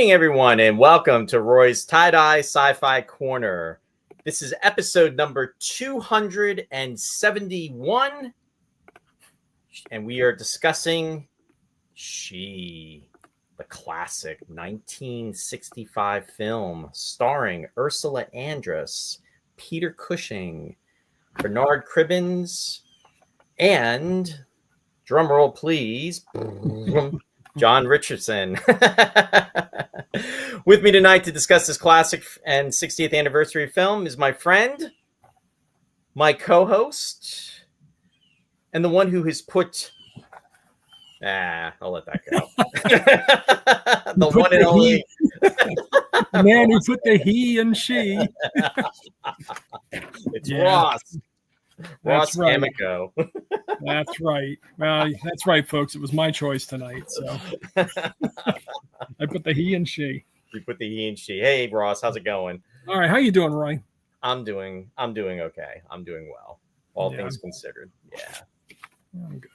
evening, everyone, and welcome to Roy's Tie-Dye Sci-Fi Corner. This is episode number 271, and we are discussing She, the classic 1965 film starring Ursula Andress, Peter Cushing, Bernard Cribbins, and, drumroll please, John Richardson. With me tonight to discuss this classic and 60th anniversary film is my friend, my co-host, and the one who has put... I'll let that go. The one and only... The man who put the he and she. It's Ross. Ross right. Amico. That's right. Well, that's right, folks. It was my choice tonight, so I put the he and she. You put the he and she. Hey, Ross, how's it going? All right, how you doing, Roy? I'm doing okay. I'm doing well, all things considered. Yeah. I'm good.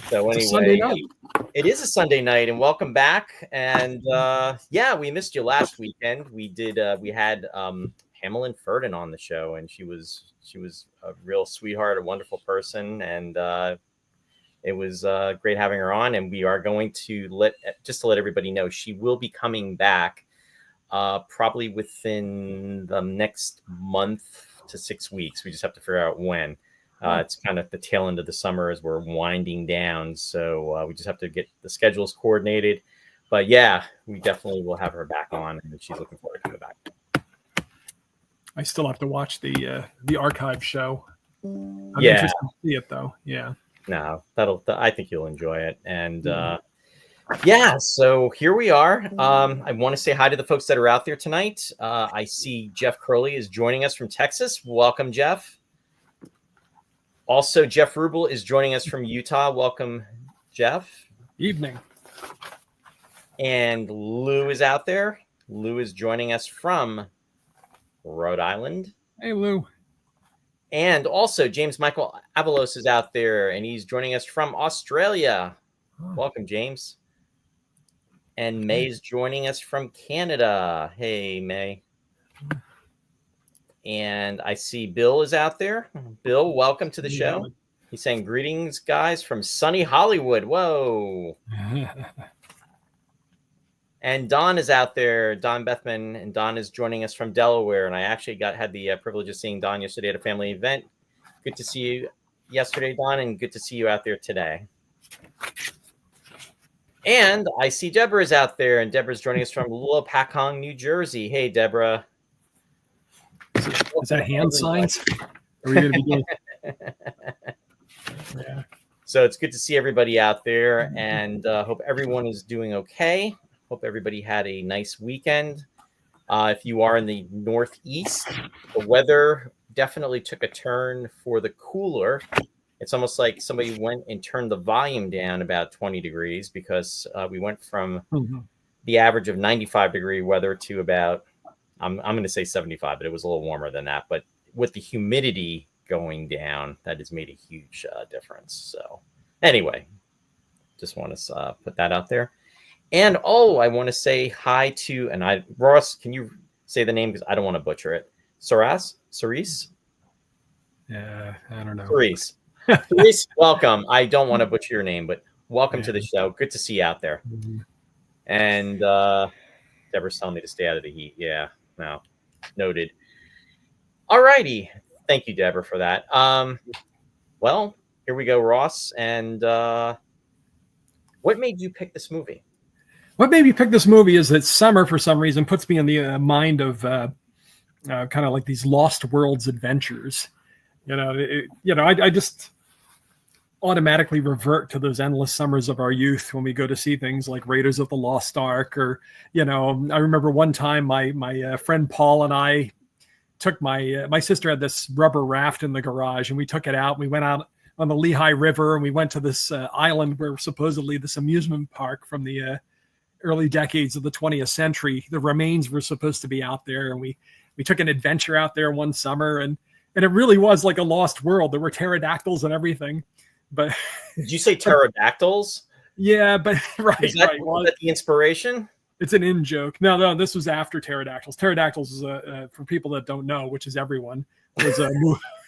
So anyway, Sunday night. It is a Sunday night, and welcome back. And we missed you last weekend. We had Hamelin Ferdin on the show, and she was a real sweetheart, a wonderful person, and it was great having her on. And we are going to let everybody know, she will be coming back probably within the next month to 6 weeks. We just have to figure out when. It's kind of the tail end of the summer as we're winding down, so we just have to get the schedules coordinated. But yeah, we definitely will have her back on, and she's looking forward to coming back. I still have to watch the archive show. I'm Yeah. interested to see it though. Yeah. No, I think you'll enjoy it. And so here we are. I want to say hi to the folks that are out there tonight. I see Jeff Curley is joining us from Texas. Welcome, Jeff. Also, Jeff Rubel is joining us from Utah. Welcome, Jeff. Evening. And Lou is out there. Lou is joining us from Rhode Island. Hey, Lou. And also, James Michael Avalos is out there, and he's joining us from Australia. Welcome, James. And May's joining us from Canada. Hey, May. And I see Bill is out there. Bill, welcome to the show. He's saying, greetings, guys, from sunny Hollywood. Whoa. And Don is out there, Don Bethman, and Don is joining us from Delaware. And I actually had the privilege of seeing Don yesterday at a family event. Good to see you yesterday, Don, and good to see you out there today. And I see Deborah is out there, and Deborah's joining us from Lillipacong, New Jersey. Hey, Deborah. Is that hand signs? Are we going to be doing? Yeah. So it's good to see everybody out there, and hope everyone is doing okay. Hope everybody had a nice weekend. If you are in the Northeast, the weather definitely took a turn for the cooler. It's almost like somebody went and turned the volume down about 20 degrees because we went from the average of 95-degree weather to about, I'm going to say 75, but it was a little warmer than that. But with the humidity going down, that has made a huge difference. So anyway, just want to put that out there. And I want to say hi to, Ross, can you say the name? Because I don't want to butcher it. Cerise? Yeah, I don't know. Cerise. Cerise, welcome. I don't want to butcher your name, but welcome to the show. Good to see you out there. And Deborah's telling me to stay out of the heat. Yeah, no, noted. All righty. Thank you, Deborah, for that. Well, here we go, Ross. And what made you pick this movie? What made me pick this movie is that summer, for some reason, puts me in the mind of kind of like these Lost Worlds adventures. I just automatically revert to those endless summers of our youth when we go to see things like Raiders of the Lost Ark, or I remember one time my friend Paul and I took my sister had this rubber raft in the garage, and we took it out. We went out on the Lehigh River, and we went to this island where supposedly this amusement park from the early decades of the 20th century, the remains were supposed to be out there, and we took an adventure out there one summer, and it really was like a lost world. There were pterodactyls and everything. But did you say pterodactyls? Yeah, but right. Was that the inspiration? It's an in joke. No, this was after Pterodactyls. Pterodactyls is for people that don't know, which is everyone, was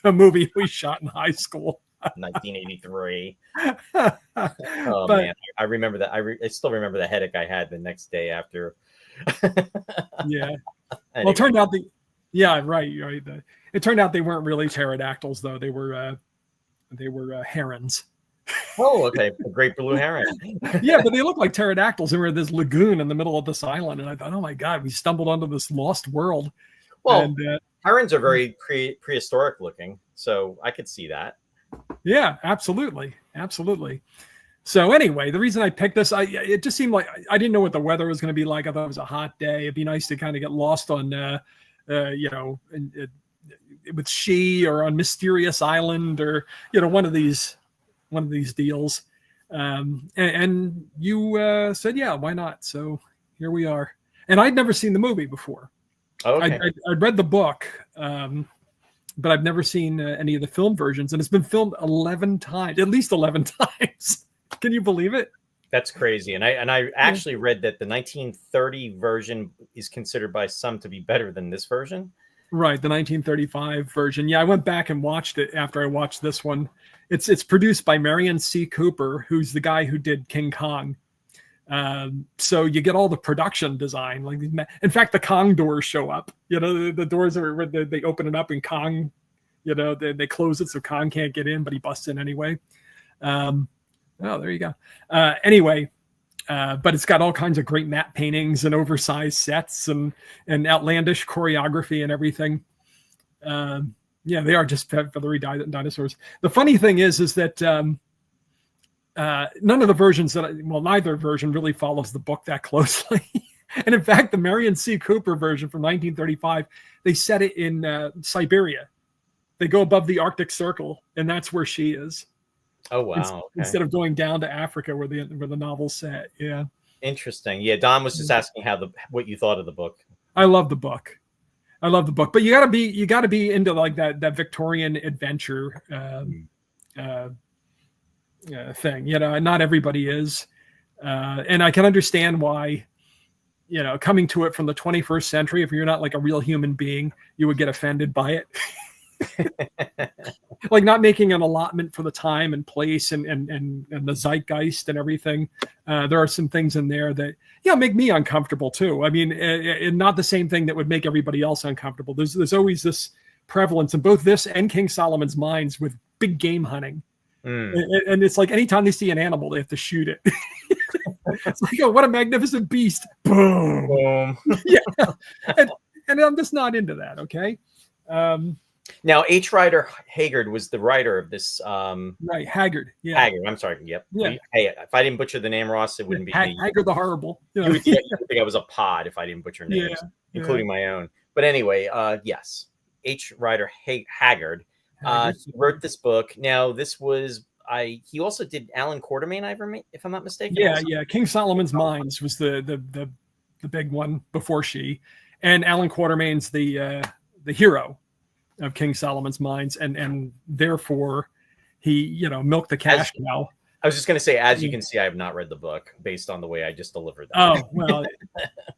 a movie we shot in high school. 1983. But Man, I remember that. I still remember the headache I had the next day after. Yeah. Anyway. Well, it turned out right. It turned out they weren't really pterodactyls, though. They were herons. Oh, okay. A great blue heron. Yeah, but they look like pterodactyls. They were in this lagoon in the middle of this island, and I thought, oh my god, we stumbled onto this lost world. Well, and, herons are very prehistoric looking, so I could see that. Yeah, absolutely. So anyway, the reason I picked this, it just seemed like I didn't know what the weather was going to be like. I thought it was a hot day. It'd be nice to kind of get lost on, with She or on Mysterious Island or one of these deals. And you said, yeah, why not? So here we are. And I'd never seen the movie before. Okay. I'd read the book. But I've never seen any of the film versions, and it's been filmed 11 times, at least 11 times. Can you believe it? That's crazy. And I actually read that the 1930 version is considered by some to be better than this version. Right, the 1935 version. Yeah, I went back and watched it after I watched this one. It's produced by Marion C. Cooper, who's the guy who did King Kong. So you get all the production design. Like, in fact, the Kong doors show up. The doors are they open it up, and Kong, they close it so Kong can't get in, but he busts in anyway. There you go. Anyway, but it's got all kinds of great matte paintings and oversized sets and outlandish choreography and everything. Yeah, they are just feathery dinosaurs. The funny thing is that none of the versions neither version really follows the book that closely. And in fact, the Marion C. Cooper version from 1935, they set it in Siberia. They go above the Arctic Circle, and that's where She is. Oh, wow. Instead of going down to Africa where the novel's set. Yeah. Interesting. Yeah, Don was just asking what you thought of the book. I love the book. But you gotta be into like that Victorian adventure thing. Not everybody is. And I can understand why, coming to it from the 21st century, if you're not like a real human being, you would get offended by it. Like not making an allotment for the time and place and the zeitgeist and everything. There are some things in there that make me uncomfortable too. I mean, and not the same thing that would make everybody else uncomfortable. There's always this prevalence in both this and King Solomon's Mines with big game hunting. And it's like anytime they see an animal, they have to shoot it. It's like, oh, what a magnificent beast. Boom. Boom. Yeah. And I'm just not into that. Okay. Now, H. Rider Haggard was the writer of this. Right, Haggard. Yeah, Haggard. I'm sorry. Yep. Yeah. Hey, if I didn't butcher the name, Ross, it wouldn't be me. Haggard the Horrible. You would think I was a pod if I didn't butcher names, including my own. But anyway, yes, H. Rider Haggard wrote this book. Now, this was he also did Alan Quatermain, if I'm not mistaken. Yeah. King Solomon's Mines was the big one before She, and Alan Quatermain's the hero of King Solomon's Mines, and therefore he milked the cash cow. I was just going to say, as you can see, I have not read the book based on the way I just delivered that. Oh well,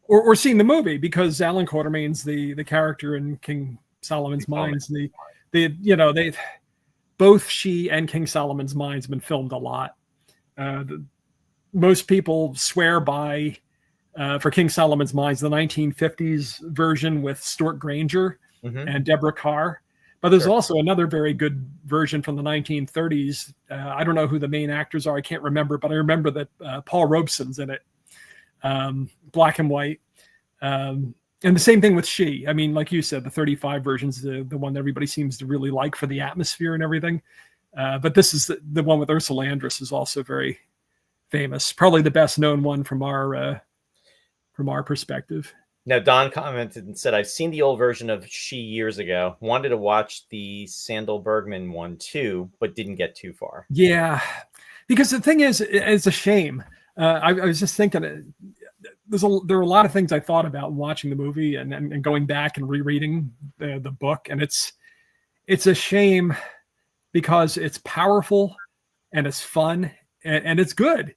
or seen the movie, because Alan Quatermain's the character in King Solomon's Mines. They both She and King Solomon's Mines have been filmed a lot. Most people swear by for King Solomon's Mines the 1950s version with Stuart Granger. Mm-hmm. And Deborah Carr, but there's also another very good version from the 1930s. I don't know who the main actors are; I can't remember, but I remember that Paul Robeson's in it, black and white. And the same thing with She. I mean, like you said, the 35 version's the one that everybody seems to really like for the atmosphere and everything. But this is the one with Ursula Andress is also very famous, probably the best known one from our perspective. Now, Don commented and said, I've seen the old version of She years ago. Wanted to watch the Sandal Bergman one too, but didn't get too far. Yeah, because the thing is, it's a shame. I was just thinking, there are a lot of things I thought about watching the movie and going back and rereading the book. And it's a shame because it's powerful and it's fun and it's good.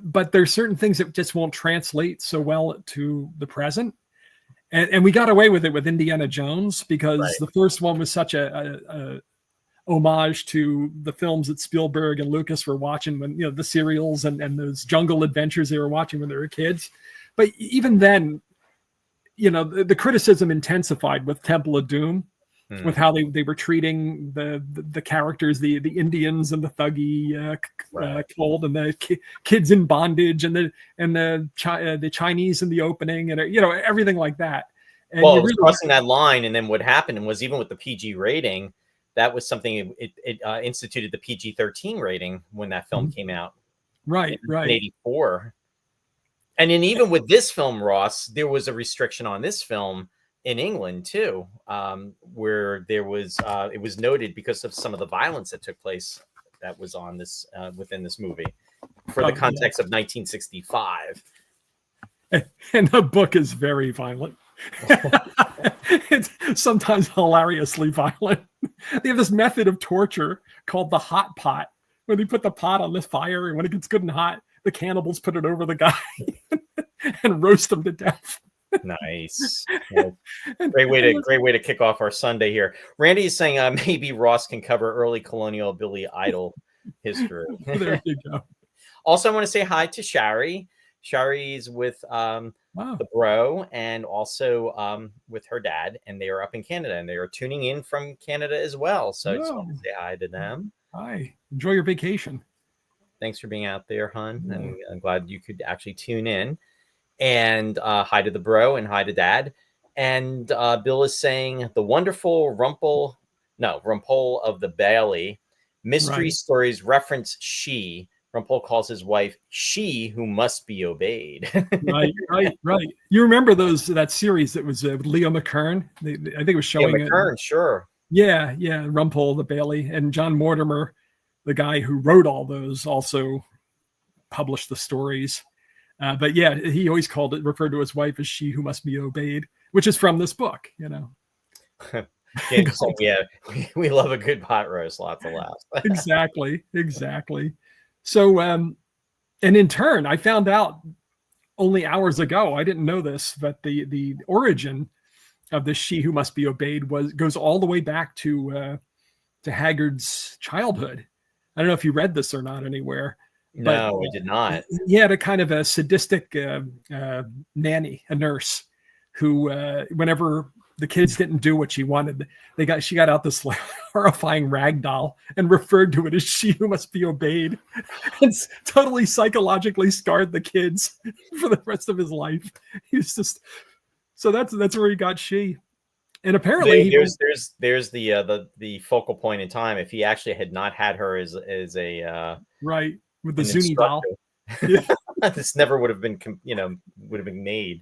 but there's certain things that just won't translate so well to the present. And we got away with it with Indiana Jones because the first one was such a homage to the films that Spielberg and Lucas were watching when, the serials and those jungle adventures they were watching when they were kids. But even then, the criticism intensified with Temple of Doom, with how they were treating the characters, the Indians and the thuggy cold and the kids in bondage and the Chinese in the opening and everything like that. And well, it was crossing that line, and then what happened was even with the PG rating, that was something it instituted the PG-13 rating when that film came out, right, in 1984. And then even with this film, Ross, there was a restriction on this film in England too, where there was it was noted because of some of the violence that took place that was on this within this movie for the context of 1965. And the book is very violent. It's sometimes hilariously violent. They have this method of torture called the hot pot, where they put the pot on this fire, and when it gets good and hot, the cannibals put it over the guy and roast him to death. Nice. Well, great way to kick off our Sunday here. Randy is saying maybe Ross can cover early colonial Billy Idol history. There you go. Also, I want to say hi to Shari. Shari's with the bro and also with her dad, and they are up in Canada, and they are tuning in from Canada as well. So I just want to say hi to them. Hi. Enjoy your vacation. Thanks for being out there, hon. And I'm glad you could actually tune in. And hi to the bro and hi to dad. And Bill is saying the wonderful Rumpole of the Bailey mystery stories reference she. Rumpole calls his wife she who must be obeyed. right. You remember that series that was Leo McKern? I think it was showing McKern, sure. Yeah. Rumpole the Bailey, and John Mortimer, the guy who wrote all those, also published the stories. But yeah, he always referred to his wife as she who must be obeyed, which is from this book, Yeah, we love a good pot roast, lots of laughs. Exactly. So, and in turn, I found out only hours ago, I didn't know this, but the origin of the she who must be obeyed goes all the way back to Haggard's childhood. I don't know if you read this or not anywhere. No, I did not. He had a kind of a sadistic nanny, a nurse, who whenever the kids didn't do what she wanted, she got out this horrifying rag doll and referred to it as she who must be obeyed. It's totally psychologically scarred the kids for the rest of his life. He's just that's where he got she. And apparently there's the focal point in time. If he actually had not had her as a right with the Zuni doll, this never would have been made.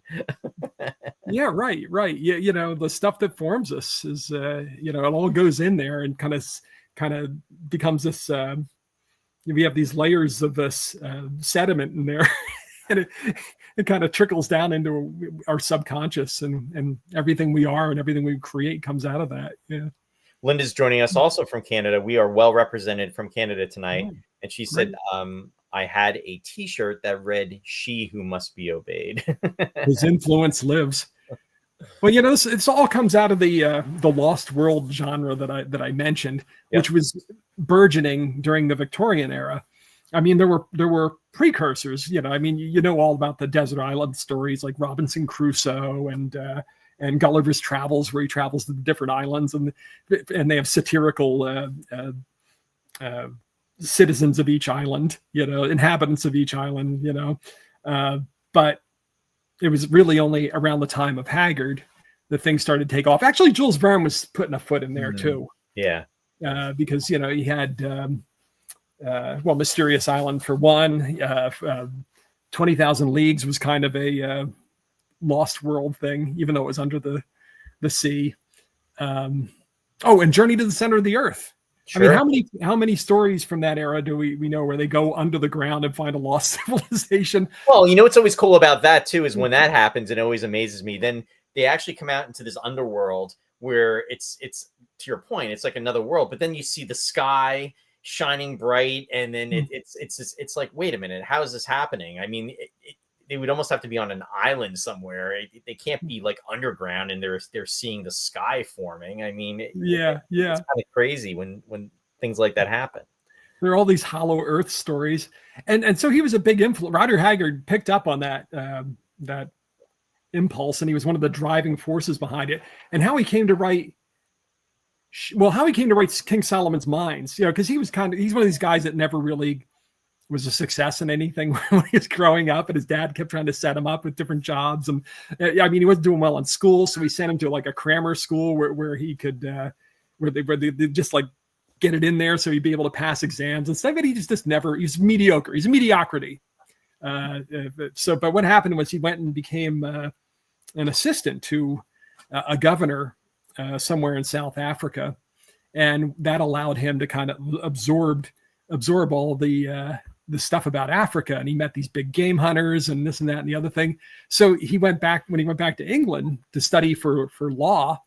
Yeah, right. Yeah, the stuff that forms us is it all goes in there and kind of becomes this. We have these layers of this sediment in there, and it kind of trickles down into our subconscious, and everything we are and everything we create comes out of that. Yeah. Linda's joining us also from Canada. We are well represented from Canada tonight, and she said, I had a T-shirt that read "She who must be obeyed." His influence lives. Well, it's all comes out of the Lost World genre that I mentioned, which was burgeoning during the Victorian era. I mean, there were precursors. All about the desert island stories like Robinson Crusoe and Gulliver's Travels, where he travels to the different islands, and they have satirical citizens of each island, inhabitants of each island, but it was really only around the time of Haggard that things started to take off. Actually, Jules Verne was putting a foot in there too. Yeah. Because, he had, Mysterious Island for one, 20,000 Leagues was kind of a lost world thing, even though it was under the sea. And Journey to the Center of the Earth. Sure. I mean, how many stories from that era do we know where they go under the ground and find a lost civilization? Well, what's always cool about that too is when that happens, it always amazes me. Then they actually come out into this underworld where it's to your point, it's like another world. But then you see the sky, shining bright, and then it's like, wait a minute, how is this happening? I mean, they would almost have to be on an island somewhere. They can't be like underground, and they're seeing the sky forming. I mean, it's kind of crazy when things like that happen. There are all these hollow Earth stories, and so he was a big influence. Roger Haggard picked up on that that impulse, and he was one of the driving forces behind it. And how he came to write King Solomon's Mines, because he's one of these guys that never really was a success in anything when he was growing up, and his dad kept trying to set him up with different jobs. And I mean, he wasn't doing well in school, so he sent him to like a grammar school where he could where they just like get it in there so he'd be able to pass exams and stuff. But he just never, he's mediocre. He's a mediocrity. But what happened was he went and became an assistant to a governor somewhere in South Africa. And that allowed him to kind of absorb all the stuff about Africa. And he met these big game hunters and this and that and the other thing. So when he went back to England to study for law,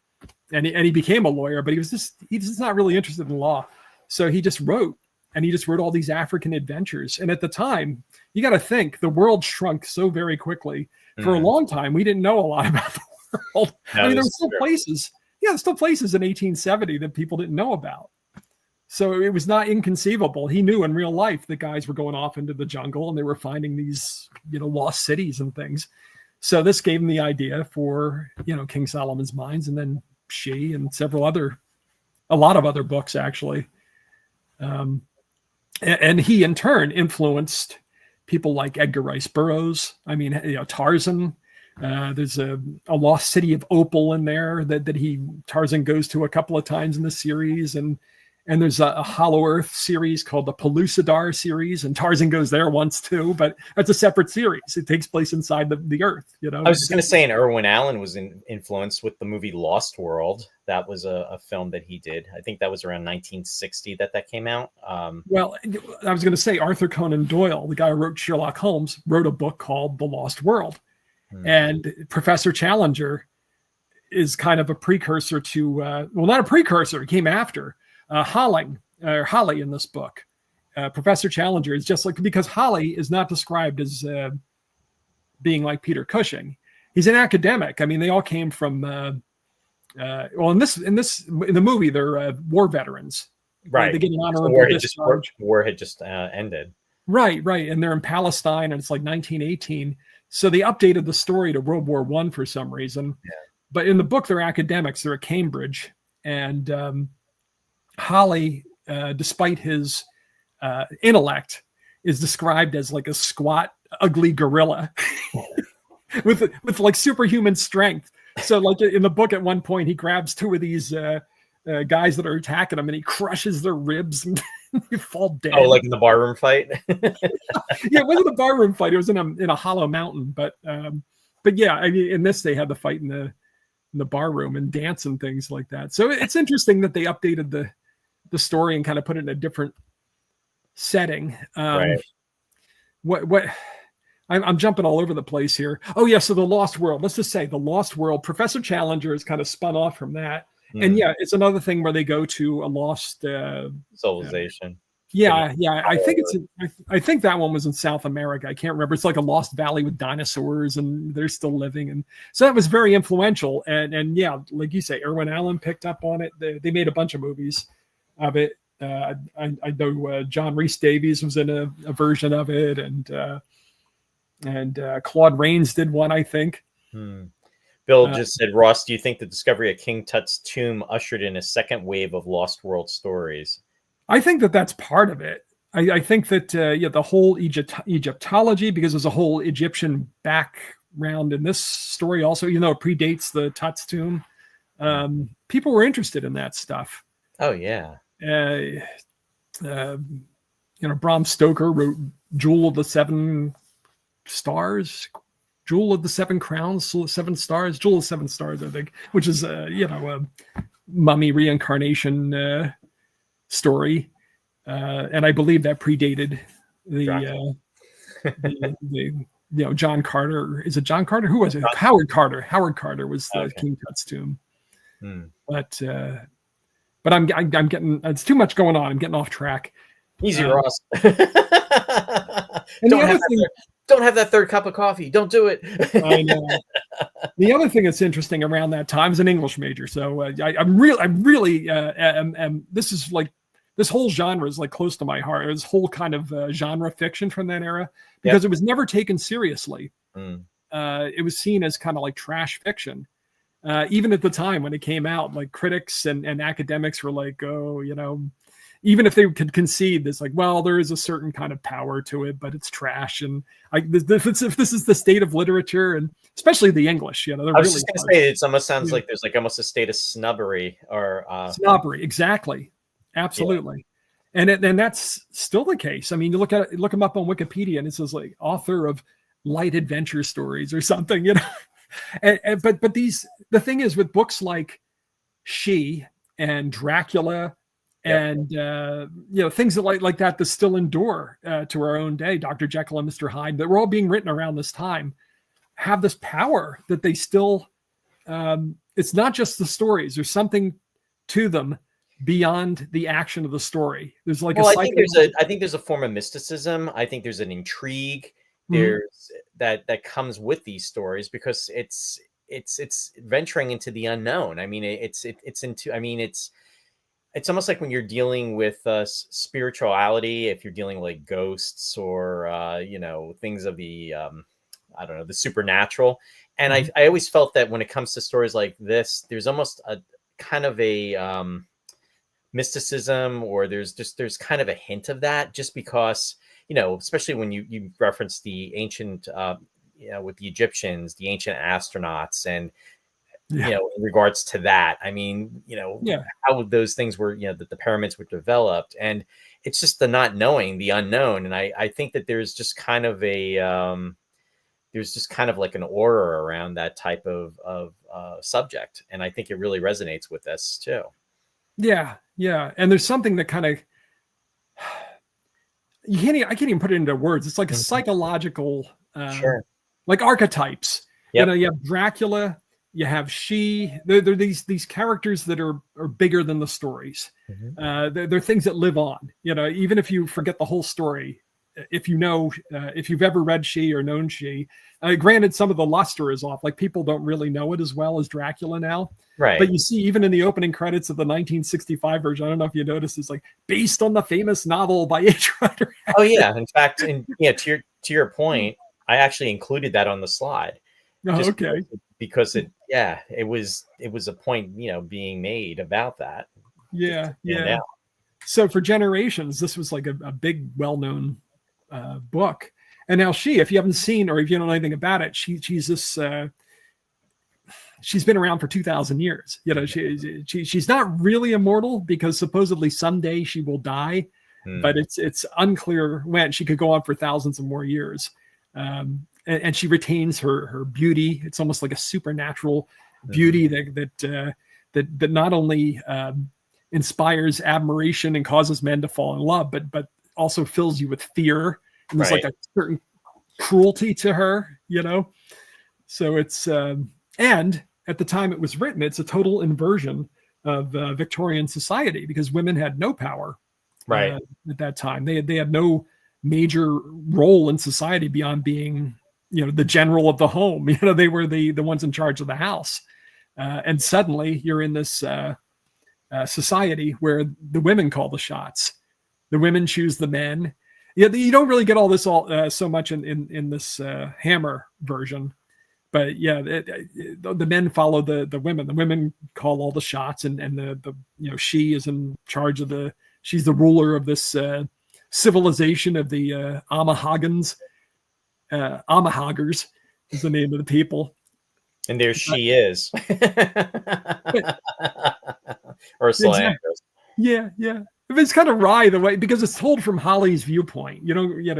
and he became a lawyer, but he's just not really interested in law. So he just wrote all these African adventures. And at the time, you got to think, the world shrunk so very quickly. For a long time, we didn't know a lot about the world. I mean, there were still places. Yeah, there's still places in 1870 that people didn't know about. So it was not inconceivable. He knew in real life that guys were going off into the jungle and they were finding these, lost cities and things. So this gave him the idea for, King Solomon's Mines, and then she and a lot of other books actually. And he in turn influenced people like Edgar Rice Burroughs. I mean, Tarzan. There's a lost city of Opal in there that Tarzan goes to a couple of times in the series, and there's a Hollow Earth series called the Pellucidar series, and Tarzan goes there once too, but that's a separate series. It takes place inside the Earth. I was just going to say, and Irwin Allen was influenced with the movie Lost World. That was a film that he did. I think that was around 1960 that came out. Well, I was going to say Arthur Conan Doyle, the guy who wrote Sherlock Holmes, wrote a book called The Lost World. And Professor Challenger is kind of a precursor to, not a precursor, he came after Holly in this book. Professor Challenger is just like, because Holly is not described as being like Peter Cushing. He's an academic. I mean, they all came from, in the movie, they're war veterans. Right. They get an honorable discharge. War had just ended. Right. And they're in Palestine, and it's like 1918. So they updated the story to World War I for some reason. Yeah. But in the book, they're academics. They're at Cambridge. And Holly, despite his intellect, is described as like a squat, ugly gorilla with like superhuman strength. So like in the book, at one point, he grabs two of these guys that are attacking him, and he crushes their ribs and they fall dead. Oh, like in the barroom fight? Yeah, it wasn't a barroom fight. It was in a hollow mountain. But yeah, I mean, in this, they had the fight in the bar room and dance and things like that. So it's interesting that they updated the story and kind of put it in a different setting. Right. What I'm jumping all over the place here. Oh yeah, so the Lost World. Let's just say the Lost World. Professor Challenger is kind of spun off from that. And yeah, it's another thing where they go to a lost civilization. Yeah. I think that one was in South America. I can't remember. It's like a lost valley with dinosaurs, and they're still living, and so that was very influential. And yeah, like you say, Irwin Allen picked up on it. They made a bunch of movies of it. I know John Rhys Davies was in a version of it, and Claude Rains did one, I think. Bill just said, Ross, do you think the discovery of King Tut's tomb ushered in a second wave of Lost World stories? I think that's part of it. I think that, the whole Egyptology, because there's a whole Egyptian background in this story also, even though it predates the Tut's tomb. People were interested in that stuff. Oh, yeah. Bram Stoker wrote Jewel of the Seven Stars, Jewel of the Seven Crowns, Seven Stars, Jewel of 7 Stars, I think, which is a mummy reincarnation story, and I believe that predated the John Carter. Is it John Carter? Who was it? Howard Carter. Howard Carter was the King Tut's tomb. But I'm getting, it's too much going on. I'm getting off track. Easy, Ross. And don't the have other thing, don't have that third cup of coffee. Don't do it. I know. The other thing that's interesting around that time is an English major, so I'm really, this is like, this whole genre is like close to my heart. This whole kind of genre fiction from that era, because it was never taken seriously. It was seen as kind of like trash fiction. Even at the time when it came out, like critics and academics were like, oh, even if they could concede this, like, well, there is a certain kind of power to it, but it's trash. And if this is the state of literature, and especially the English, they're I was really just going to say, it almost sounds like there's like almost a state of snobbery or snobbery. Exactly. Absolutely. Yeah. And that's still the case. I mean, you look him up on Wikipedia and it says like author of light adventure stories or something, but the thing is with books like She and Dracula and things that like that still endure to our own day, Dr. Jekyll and Mr. Hyde, that were all being written around this time, have this power that they still it's not just the stories, there's something to them beyond the action of the story. There's like I think there's a form of mysticism. I think there's an intrigue there's that comes with these stories, because it's venturing into the unknown. I mean, it's almost like when you're dealing with spirituality, if you're dealing like ghosts or things of the I don't know, the supernatural. And I always felt that when it comes to stories like this, there's almost a kind of a mysticism, or there's kind of a hint of that, just because, especially when you reference the ancient with the Egyptians, the ancient astronauts, and in regards to that, I mean, how those things were, that the pyramids were developed, and it's just the not knowing, the unknown. And I think that there's just kind of like an aura around that type of subject, and I think it really resonates with us too. Yeah. And there's something that kind of, I can't even put it into words. It's like a psychological, like archetypes. Yep. You have Dracula, you have She. They're these characters that are bigger than the stories. They're things that live on. Even if you forget the whole story, if you've ever read She or known She, granted, some of the luster is off. Like, people don't really know it as well as Dracula now. Right. But you see, even in the opening credits of the 1965 version, I don't know if you noticed, it's like based on the famous novel by H. Rider Haggard. Oh yeah. In fact, to your point, I actually included that on the slide. Oh, okay. Because it was a point, being made about that. Yeah. So for generations, this was like a big, well-known book. And now She, if you haven't seen, or if you don't know anything about it, she's this. She's been around for 2,000 years. She's not really immortal, because supposedly someday she will die, but it's unclear when. She could go on for thousands of more years, and she retains her beauty. It's almost like a supernatural beauty that not only inspires admiration and causes men to fall in love, but also fills you with fear. And there's like a certain cruelty to her, So it's and at the time it was written, it's a total inversion of Victorian society, because women had no power at that time. They had no major role in society beyond being, the general of the home. They were the ones in charge of the house. And suddenly you're in this society where the women call the shots. The women choose the men. You don't really get all this so much in this Hammer version. But the men follow the women. The women call all the shots, and the She is in charge of she's the ruler of this civilization of the Amahagans. Amahaggers is the name of the people. And there she is. Ursula Andress. Yeah. It's kind of wry the way, because it's told from Holly's viewpoint.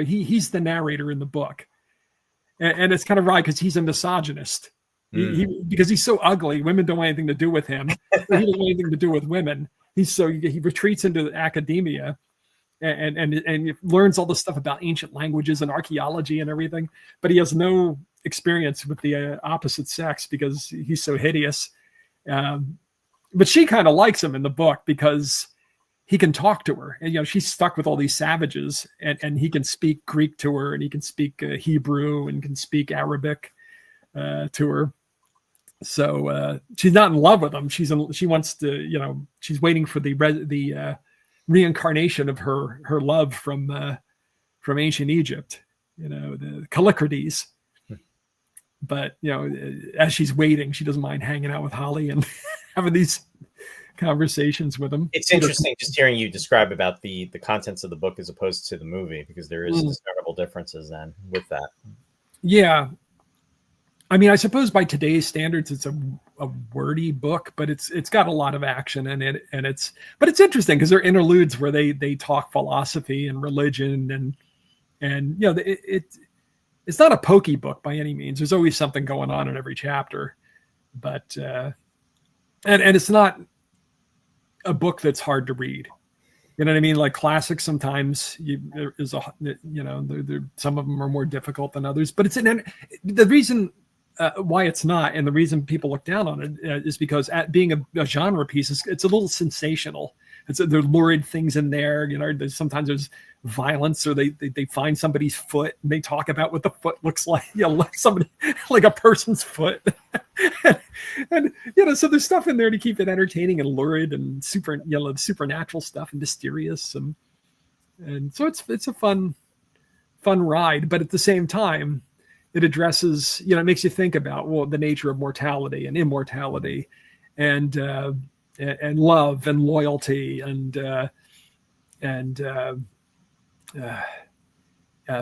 He's the narrator in the book. And it's kind of right, because he's a misogynist. Because he's so ugly, women don't want anything to do with him. He doesn't want anything to do with women. He retreats into academia and learns all this stuff about ancient languages and archaeology and everything. But he has no experience with the opposite sex, because he's so hideous. But she kind of likes him in the book, because he can talk to her, and she's stuck with all these savages, and he can speak Greek to her, and he can speak Hebrew, and can speak Arabic to her. So she's not in love with him. She wants to, she's waiting for the reincarnation of her love from ancient Egypt, the Callicrates. But as she's waiting, she doesn't mind hanging out with Holly and having these conversations with him. It's interesting just hearing you describe about the contents of the book as opposed to the movie, because there is discernible differences then with that. Yeah. I mean, I suppose by today's standards, it's a wordy book, but it's got a lot of action in it, but it's interesting because there are interludes where they talk philosophy and religion, and it's not a pokey book by any means. There's always something going on in every chapter, but and it's not a book that's hard to read. You know what I mean? Like classics, sometimes there is some of them are more difficult than others, but the reason. Why it's not, and the reason people look down on it is because at being a genre piece, it's a little sensational. There are lurid things in there. Sometimes there's violence, or they find somebody's foot and they talk about what the foot looks like. Like somebody, like a person's foot, and so there's stuff in there to keep it entertaining and lurid and supernatural stuff and mysterious, and so it's a fun ride. But at the same time, it addresses, it makes you think about, the nature of mortality and immortality, and love and loyalty and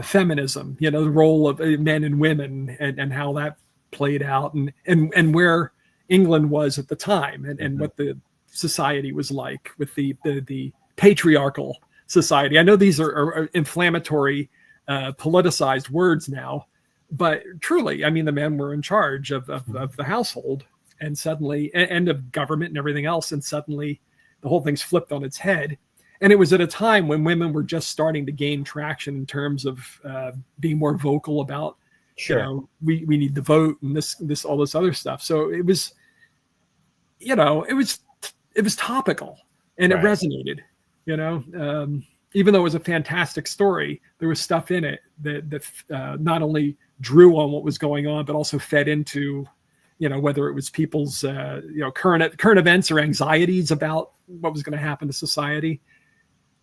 feminism. The role of men and women and how that played out, and where England was at the time, and what the society was like with the patriarchal society. I know these are inflammatory, politicized words now. But truly, I mean, the men were in charge of the household, and suddenly, and of government and everything else, and suddenly the whole thing's flipped on its head. And it was at a time when women were just starting to gain traction in terms of being more vocal about, we need the vote and this all this other stuff. So it was, it was topical, and it resonated. Even though it was a fantastic story, there was stuff in it that not only drew on what was going on, but also fed into, whether it was people's, current events or anxieties about what was going to happen to society.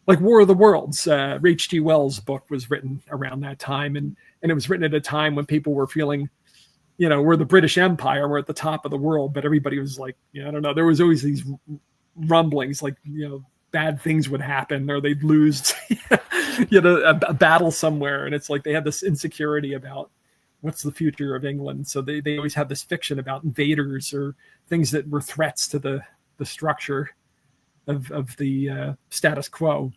Like War of the Worlds, H.G. Wells' book was written around that time, and it was written at a time when people were feeling, we're the British Empire, we're at the top of the world, but everybody was like, I don't know, there was always these rumblings, like, bad things would happen, or they'd lose, a battle somewhere. And it's like they had this insecurity about what's the future of England. So they always have this fiction about invaders or things that were threats to the structure of the status quo.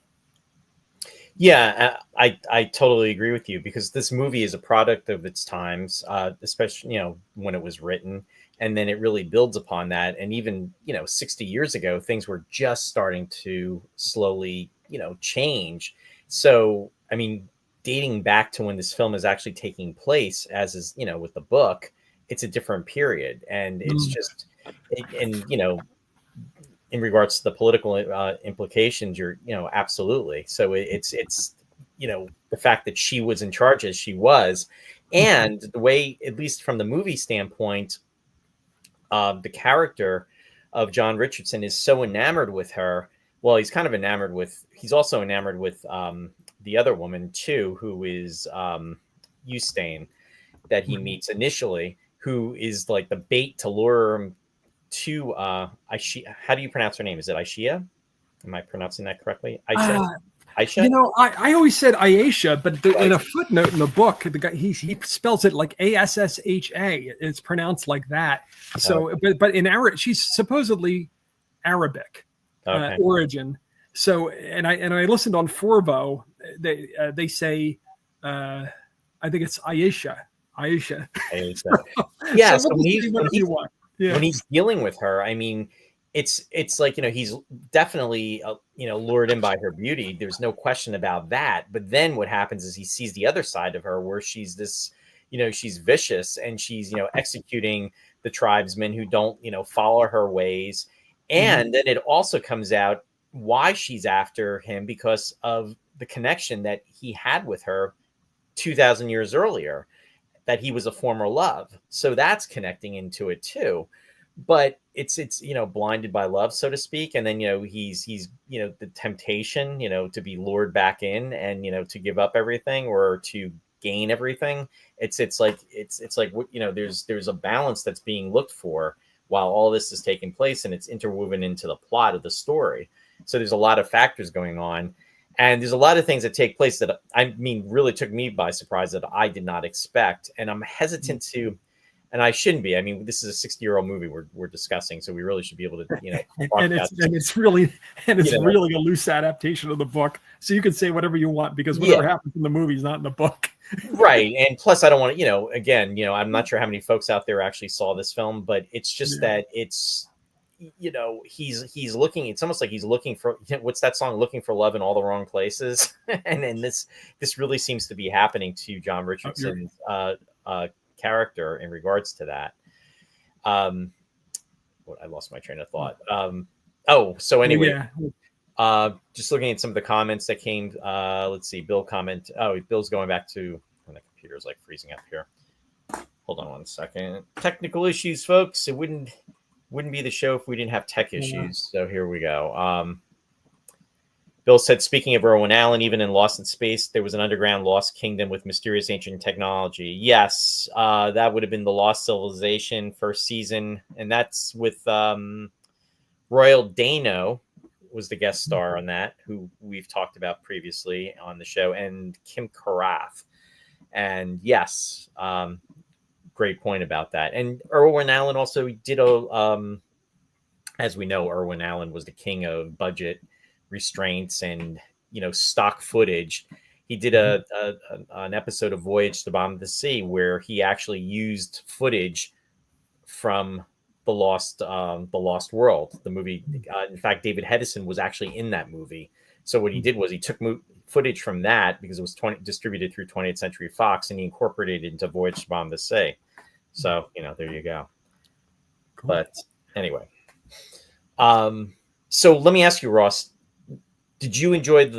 Yeah, I totally agree with you, because this movie is a product of its times, especially, when it was written. And then it really builds upon that. And even, 60 years ago, things were just starting to slowly, change. So, I mean, dating back to when this film is actually taking place, as is, with the book, it's a different period. And it's just, in regards to the political implications, you're, absolutely. So it's, the fact that she was in charge as she was, and the way, at least from the movie standpoint, the character of John Richardson is so enamored with her. Well, he's kind of enamored with, he's also enamored with the other woman too, who is Eustace, that he meets initially, who is like the bait to lure him to Aisha. How do you pronounce her name? Is it Aisha? Am I pronouncing that correctly? Aisha? Aisha? I always said Aisha, but in a footnote in the book, the guy he spells it like ASSHA. It's pronounced like that. So, but in Arabic, she's supposedly Arabic origin. So, and I listened on Forvo. They say, I think it's Aisha. Yeah. So when he's dealing with her, I mean, it's like, he's definitely, lured in by her beauty. There's no question about that. But then what happens is he sees the other side of her, where she's this, she's vicious, and she's, executing the tribesmen who don't, follow her ways. And then it also comes out why she's after him, because of the connection that he had with her 2,000 years earlier, that he was a former love. So that's connecting into it too. But it's blinded by love, so to speak. And then he's the temptation to be lured back in and to give up everything or to gain everything. It's like there's a balance that's being looked for while all this is taking place, and it's interwoven into the plot of the story. So there's a lot of factors going on, and there's a lot of things that take place that really took me by surprise, that I did not expect. And I'm hesitant to, and I shouldn't be. I mean, this is a 60-year-old movie we're discussing, so we really should be able to, it's really a loose adaptation of the book. So you can say whatever you want, because whatever happens in the movie is not in the book. Right. And plus, I don't want to, again, I'm not sure how many folks out there actually saw this film, but it's just that it's, he's looking, it's almost like he's looking for, what's that song, Looking for Love in All the Wrong Places. And then this really seems to be happening to John Richardson's character in regards to that. I lost my train of thought. So anyway, just looking at some of the comments that came, let's see, Bill comment. Oh, Bill's going back to when the computer's like freezing up here. Hold on one second. Technical issues, folks. It wouldn't be the show if we didn't have tech issues. So here we go. Bill said, speaking of Irwin Allen, even in Lost in Space, there was an underground lost kingdom with mysterious ancient technology. Yes, that would have been the Lost Civilization first season. And that's with Royal Dano was the guest star on that, who we've talked about previously on the show, and Kim Karath. And yes, great point about that. And Irwin Allen also did as we know, Irwin Allen was the king of budget restraints and stock footage. He did an episode of Voyage to the Bottom of the Sea where he actually used footage from the Lost World, the movie. In fact, David Hedison was actually in that movie. So what he did was he took footage from that, because it was distributed through 20th Century Fox, and he incorporated it into Voyage to the Bottom of the Sea. So there you go. Cool. But anyway, so let me ask you, Ross. Did you enjoy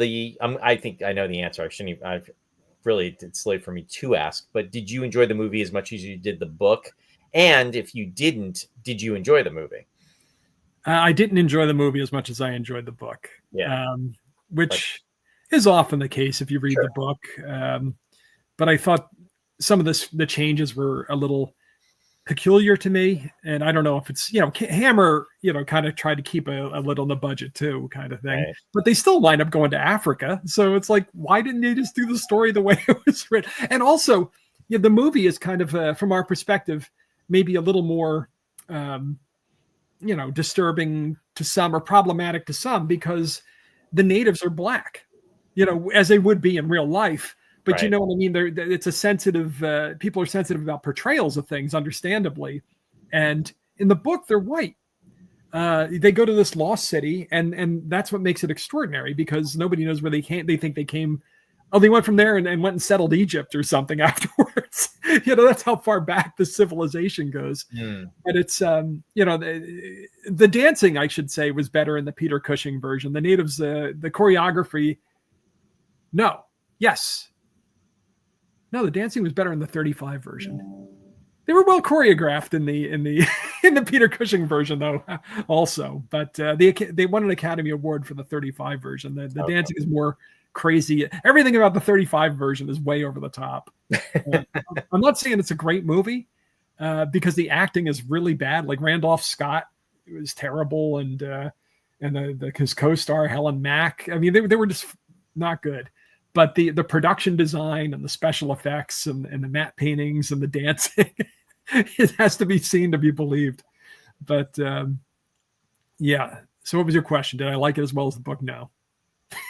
I think I know the answer. It's late for me to ask, but did you enjoy the movie as much as you did the book? And if you didn't, did you enjoy the movie? I didn't enjoy the movie as much as I enjoyed the book. Yeah. Which is often the case if you read the book. But I thought some of the changes were a little peculiar to me, and I don't know if it's Hammer kind of tried to keep a little in the budget too, kind of thing, right. But they still wind up going to Africa, so it's like, why didn't they just do the story the way it was written? And also the movie is kind of from our perspective maybe a little more disturbing to some or problematic to some, because the natives are black, as they would be in real life. But right. You know what I mean? It's a sensitive, people are sensitive about portrayals of things, understandably. And in the book, they're white. They go to this lost city, and that's what makes it extraordinary, because nobody knows where they came. They think they came, they went from there and went and settled Egypt or something afterwards. That's how far back the civilization goes. But it's, the dancing, I should say, was better in the Peter Cushing version. The natives, the choreography, the dancing was better in the 35 version. They were well choreographed in the Peter Cushing version, though, also. But they won an Academy Award for the 35 version. The dancing is more crazy. Everything about the 35 version is way over the top. I'm not saying it's a great movie, because the acting is really bad. Like Randolph Scott, it was terrible, and his co-star Helen Mack. I mean, they were just not good. But the production design and the special effects and the matte paintings and the dancing, it has to be seen to be believed. But So what was your question? Did I like it as well as the book? No.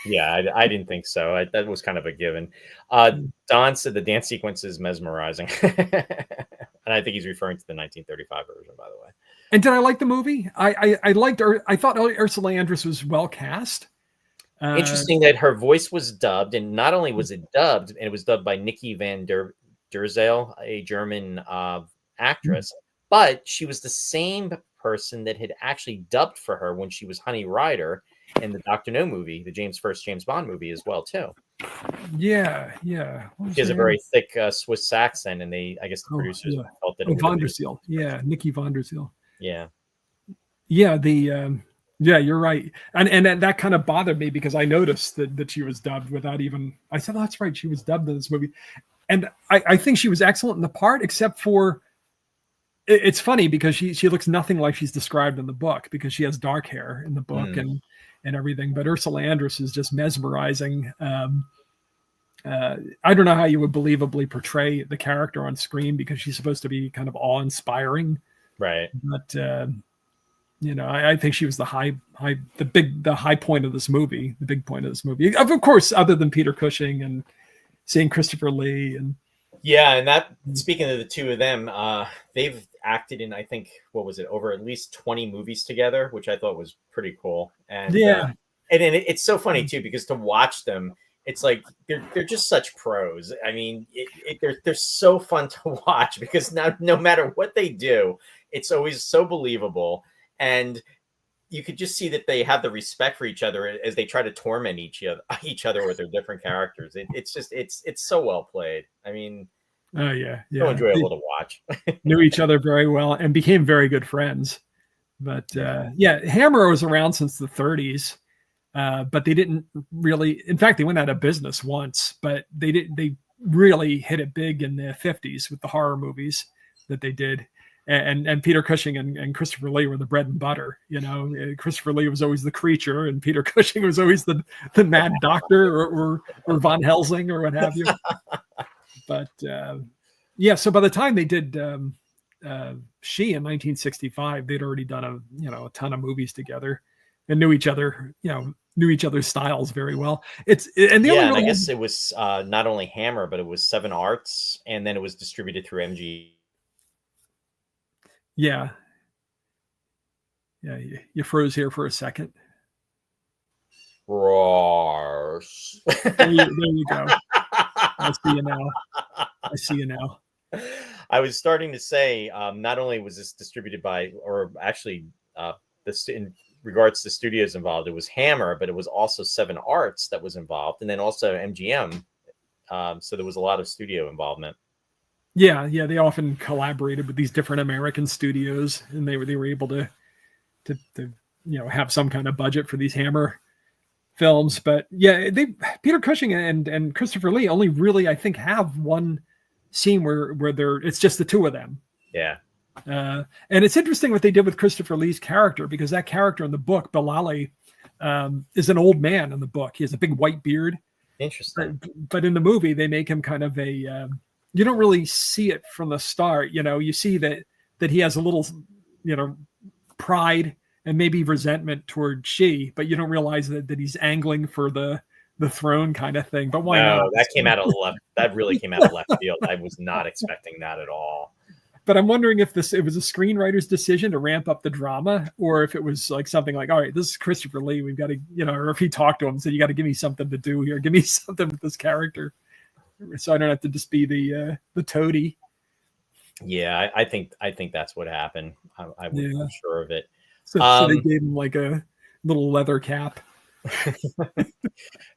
Yeah, I didn't think so. That was kind of a given. Don said the dance sequence is mesmerizing. And I think he's referring to the 1935 version, by the way. And did I like the movie? I liked her. I thought Ursula Andress was well cast. Interesting that her voice was dubbed, and not only was it dubbed, and it was dubbed by Nikki van der Zeel, a German actress, but she was the same person that had actually dubbed for her when she was Honey Rider, in the Dr. No movie, the first James Bond movie as well too. Yeah. She has a very thick Swiss accent, and I guess the Oh, producers yeah. felt that Oh, it would have been. Vonderseal. Yeah, Nikki Vonderseal. Yeah. Yeah, yeah, you're right. And that kind of bothered me because I noticed that she was dubbed without even, I said, oh, that's right, she was dubbed in this movie. And I think she was excellent in the part, except for, it's funny because she looks nothing like she's described in the book, because she has dark hair in the book and everything. But Ursula Andress is just mesmerizing. I don't know how you would believably portray the character on screen, because she's supposed to be kind of awe-inspiring. Right. But I think she was the high point of this movie, the big point of this movie. Of course, other than Peter Cushing and seeing Christopher Lee and. Yeah, and that, speaking of the two of them, they've acted in, I think, what was it, over at least 20 movies together, which I thought was pretty cool. And yeah, and it's so funny too, because to watch them, it's like they're just such pros. I mean, they're so fun to watch, because no matter what they do, it's always so believable, and you could just see that they have the respect for each other as they try to torment each other with their different characters. It's so well played. I mean, oh yeah, so enjoyable to watch. Knew each other very well and became very good friends. But Hammer was around since the 30s, but they didn't really. In fact, they went out of business once, but they really hit it big in the 50s with the horror movies that they did. And Peter Cushing and Christopher Lee were the bread and butter. Christopher Lee was always the creature, and Peter Cushing was always the mad doctor or Von Helsing or what have you. But so by the time they did She in 1965, they'd already done a ton of movies together and knew each other's styles very well. I guess it was not only Hammer, but it was Seven Arts, and then it was distributed through MG. Yeah. Yeah, you froze here for a second. Roars. There you go. I see you now. I was starting to say, not only was this distributed by, or actually, in regards to studios involved, it was Hammer, but it was also Seven Arts that was involved, and then also MGM. So there was a lot of studio involvement. Yeah, they often collaborated with these different American studios, and they were able to have some kind of budget for these Hammer films. But yeah, Peter Cushing and Christopher Lee only really, I think, have one scene where it's just the two of them. Yeah. And it's interesting what they did with Christopher Lee's character, because that character in the book, Bilali, is an old man in the book. He has a big white beard. Interesting. But in the movie, they make him kind of a you don't really see it from the start. You see that he has a little, pride and maybe resentment toward She, but you don't realize that he's angling for the throne kind of thing. But why not? That came out of left. That really came out of left field. I was not expecting that at all. But I'm wondering if it was a screenwriter's decision to ramp up the drama, or if it was like something like, all right, this is Christopher Lee. We've got to, or if he talked to him and said, you got to give me something to do here. Give me something with this character, so I don't have to just be the toady. Yeah, I think that's what happened. I wasn't sure of it. So they gave him like a little leather cap.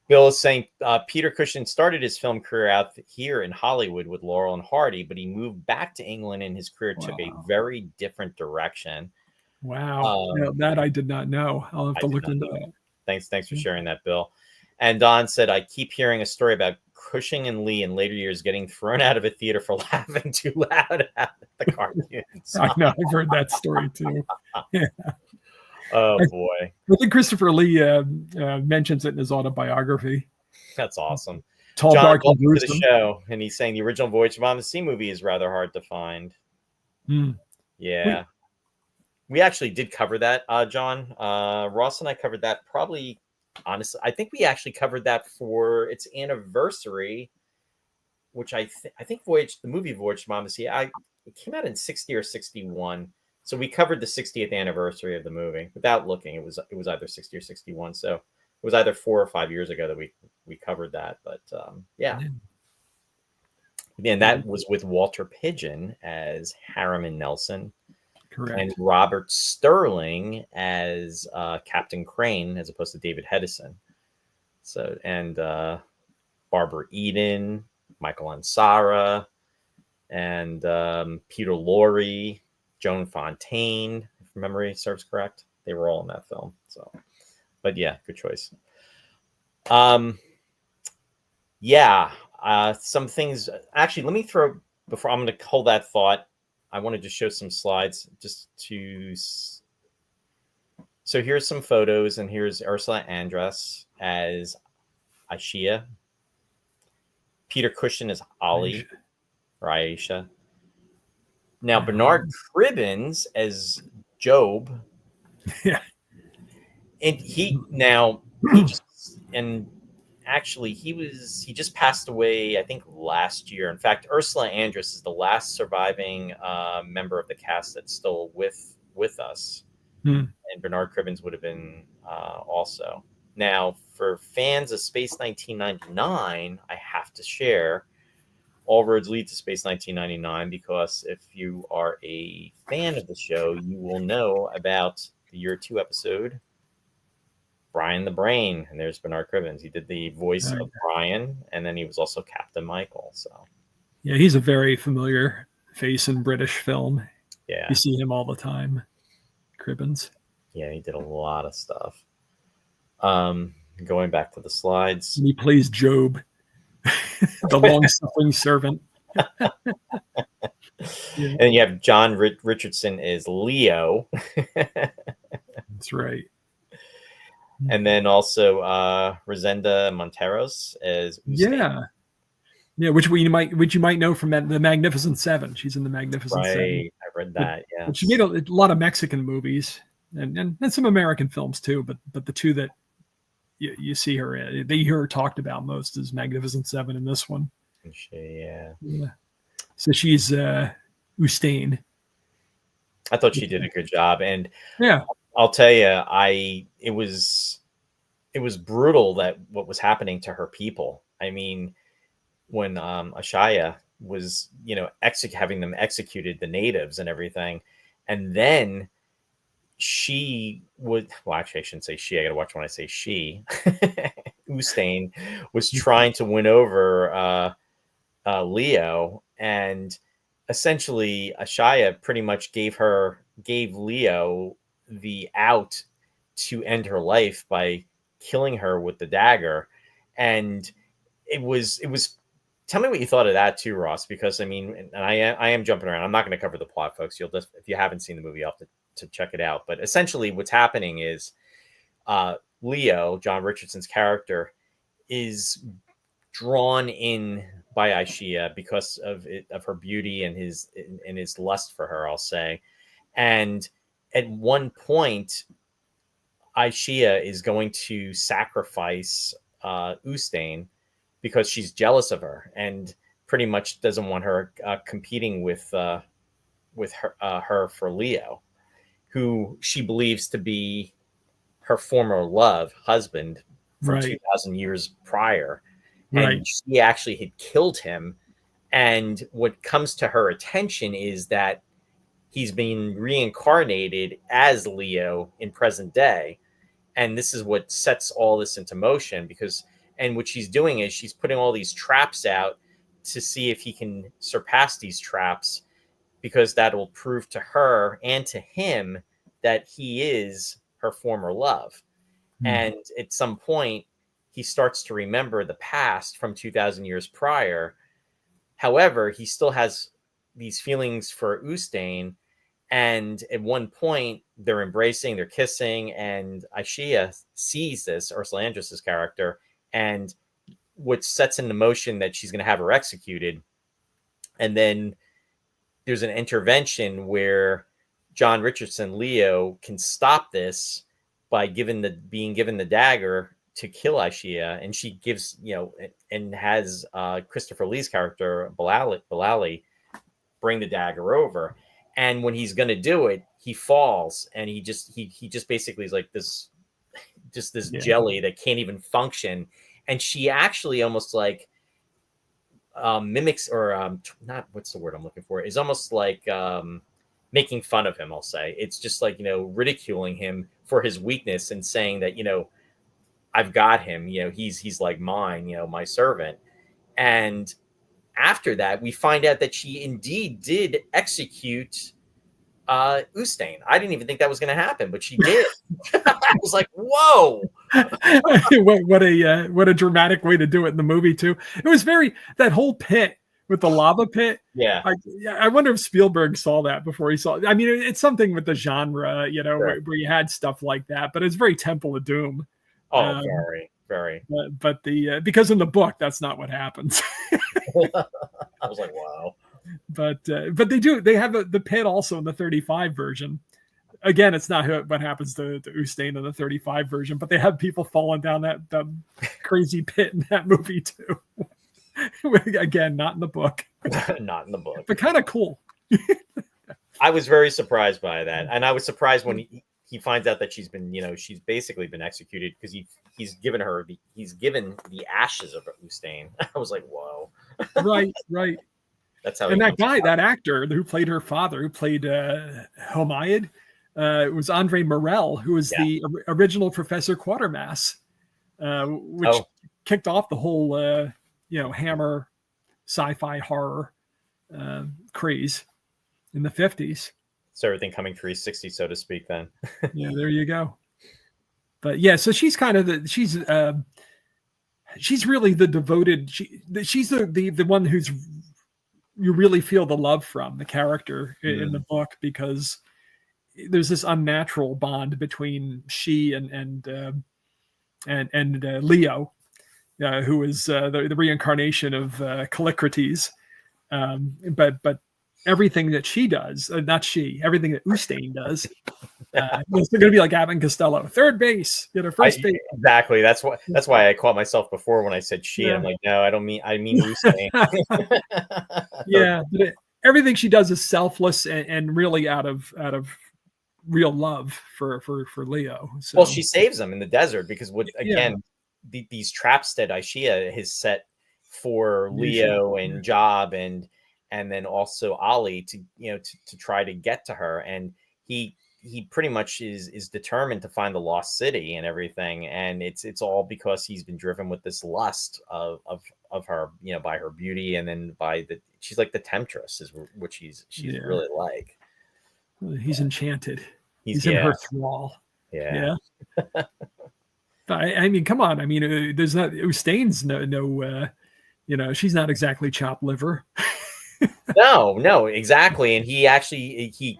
Bill is saying Peter Cushing started his film career out here in Hollywood with Laurel and Hardy, but he moved back to England and his career took a very different direction. Wow. That I did not know. I'll have to look into that. Thanks for sharing that, Bill. And Don said, I keep hearing a story about Cushing and Lee in later years getting thrown out of a theater for laughing too loud at the cartoons. I know. I've heard that story too. Yeah. Oh, boy. I think Christopher Lee mentions it in his autobiography. That's awesome. Tall, John, dark, and welcome to gruesome. the show. And he's saying the original Voyage of the Sea movie is rather hard to find. Yeah. We actually did cover that, John. Ross and I covered that probably, honestly. I think we actually covered that for its anniversary, which I think the movie Voyage of the Sea, it came out in 60 or 61. So we covered the 60th anniversary of the movie without looking. It was either 60 or 61. So it was either 4 or 5 years ago that we covered that. But yeah. And that was with Walter Pidgeon as Harriman Nelson. Correct. and Robert Sterling as Captain Crane, as opposed to David Hedison. So, and Barbara Eden, Michael Ansara, and Peter Lorre, Joan Fontaine, if memory serves correct. They were all in that film. So, but yeah, good choice. Yeah, some things. Actually, let me throw, before I'm going to hold that thought, I wanted to show some slides just to. So here's some photos, and here's Ursula Andress as Aisha. Peter Cushing as Ali, or Aisha. Now, Bernard Cribbins as Job. Yeah. And actually he just passed away, I think, last year. In fact, Ursula Andress is the last surviving member of the cast that's still with us. And Bernard Cribbins would have been also. Now, for fans of Space 1999, I have to share All Roads Lead to Space 1999, because if you are a fan of the show, you will know about the year 2 episode, Brian the Brain. And there's Bernard Cribbins. He did the voice of Brian, and then he was also Captain Michael. So yeah, he's a very familiar face in British film. Yeah, you see him all the time. Cribbins. Yeah, he did a lot of stuff. Going back to the slides, and he plays Job, the long-suffering servant. Yeah. And you have John Richardson as Leo. That's right. And then also Rosenda Monteros as Usain. Yeah, which you might know from the Magnificent Seven. She's in the Magnificent Seven. I read that. Yeah, but she made a lot of Mexican movies and some American films too. But the two that you see her in, they hear her talked about most is Magnificent Seven and this one. Yeah. So she's Usain. I thought she did a good job, and yeah, I'll tell you, it was brutal that what was happening to her people. I mean, when Ashaya was, having them executed, the natives and everything, and then she would, well, actually I shouldn't say she, I gotta watch when I say she. Usain was trying to win over Leo, and essentially Ashaya pretty much gave Leo the out to end her life by killing her with the dagger. And it was tell me what you thought of that too, Ross, because I mean, and I am jumping around. I'm not going to cover the plot, folks. You'll just, if you haven't seen the movie, you'll have to check it out. But essentially what's happening is Leo, John Richardson's character, is drawn in by Aisha because of her beauty and his lust for her, I'll say. And at one point, Aisha is going to sacrifice Usain because she's jealous of her and pretty much doesn't want her competing with her for Leo, who she believes to be her former husband from 2,000 years prior. And she actually had killed him. And what comes to her attention is that he's being reincarnated as Leo in present day. And this is what sets all this into motion, and what she's doing is she's putting all these traps out to see if he can surpass these traps, because that will prove to her and to him that he is her former love. And at some point, he starts to remember the past from 2,000 years prior. However, he still has these feelings for Usain. And at one point, they're embracing, they're kissing, and Aisha sees this, Ursula Andress's character, and what sets into motion that she's going to have her executed. And then there's an intervention where John Richardson, Leo, can stop this by being given the dagger to kill Aisha, and she gives, and has Christopher Lee's character, Bilali, bring the dagger over. And when he's going to do it, he falls, and he just basically is like this jelly that can't even function. And she actually almost like mimics, or not, what's the word I'm looking for? Is almost like making fun of him. I'll say it's just like, ridiculing him for his weakness and saying that, I've got him, he's like mine, my servant. And after that, we find out that she indeed did execute Ustein. I didn't even think that was going to happen, but she did. I was like, whoa. what a dramatic way to do it in the movie too. It was that whole pit with the lava pit. Yeah. I wonder if Spielberg saw that before he saw it. I mean, it's something with the genre, Sure. where you had stuff like that, but it's very Temple of Doom. Oh, very, very. But because in the book, that's not what happens. I was like, wow. But they have the pit also in the 35 version. Again, it's not what happens to Ustein in the 35 version, but they have people falling down that crazy pit in that movie too. Again, not in the book. Not in the book. But kind of cool. I was very surprised by that. And I was surprised when he finds out that she's basically been executed, because he's given the ashes of Ustein. I was like, whoa. Right. That's how. And that actor who played her father, who played Homayed, it was Andre Morel, who was the original Professor Quatermass, which kicked off the whole Hammer sci-fi horror craze in the 50s. So everything coming 360, so to speak, then. Yeah, there you go. But yeah, so she's kind of she's really the devoted. She's the one who's you really feel the love from the character in the book, because there's this unnatural bond between she and Leo, who is the reincarnation of Callicrates. But everything that she does, everything that Ustein does, it's going to be like Abbott and Costello, third base, first base. Exactly. That's why I caught myself before when I said she. Yeah. I'm like, no, I mean Ustein. Yeah, but everything she does is selfless and really out of real love for Leo. So. Well, she saves him in the desert because these traps that Aishia has set for Leo and Job and then also Ali to try to get to her, and he pretty much is determined to find the lost city and everything, and it's all because he's been driven with this lust of her, by her beauty, and then she's like the temptress, is what she's really like. He's enchanted. He's in her thrall. Yeah. I mean, come on. I mean, there's not Ustain's no she's not exactly chopped liver. No, exactly. And he actually he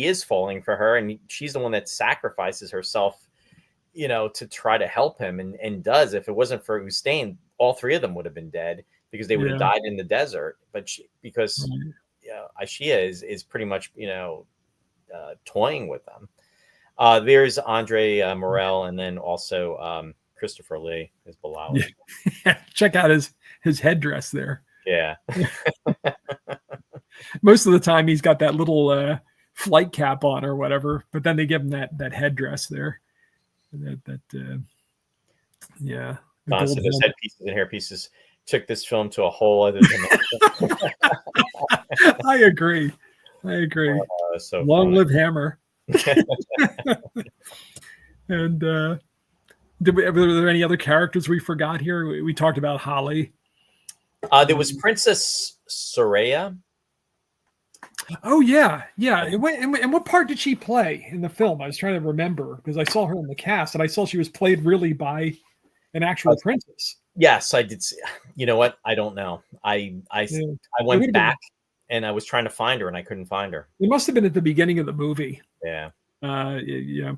is falling for her, and she's the one that sacrifices herself, to try to help him, and does. If it wasn't for Ustein, all three of them would have been dead, because they would have died in the desert. But because Aishia is pretty much toying with them. There's Andre Morel, and then also Christopher Lee is Bilal. Yeah. Check out his headdress there. Yeah. Most of the time he's got that little flight cap on or whatever, but then they give him that headdress there. Honestly, those headpieces and hairpieces took this film to a whole other dimension. I agree. So long live Hammer. And were there any other characters we forgot here? We talked about Holly. There was Princess Soraya. Oh yeah. And what part did she play in the film? I was trying to remember, because I saw her in the cast, and I saw she was played really by an actual princess. Yes, I did see. You know what? I don't know. I went back and I was trying to find her, and I couldn't find her. It must have been at the beginning of the movie. Yeah.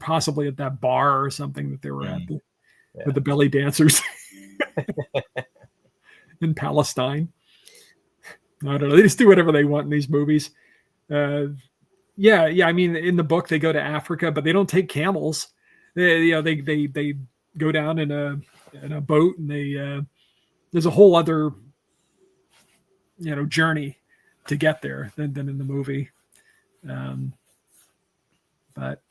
Possibly at that bar or something that they were at with the belly dancers in Palestine. I don't know. They just do whatever they want in these movies. I mean, in the book they go to Africa, but they don't take camels. They go down in a boat, and there's a whole other journey to get there than in the movie. But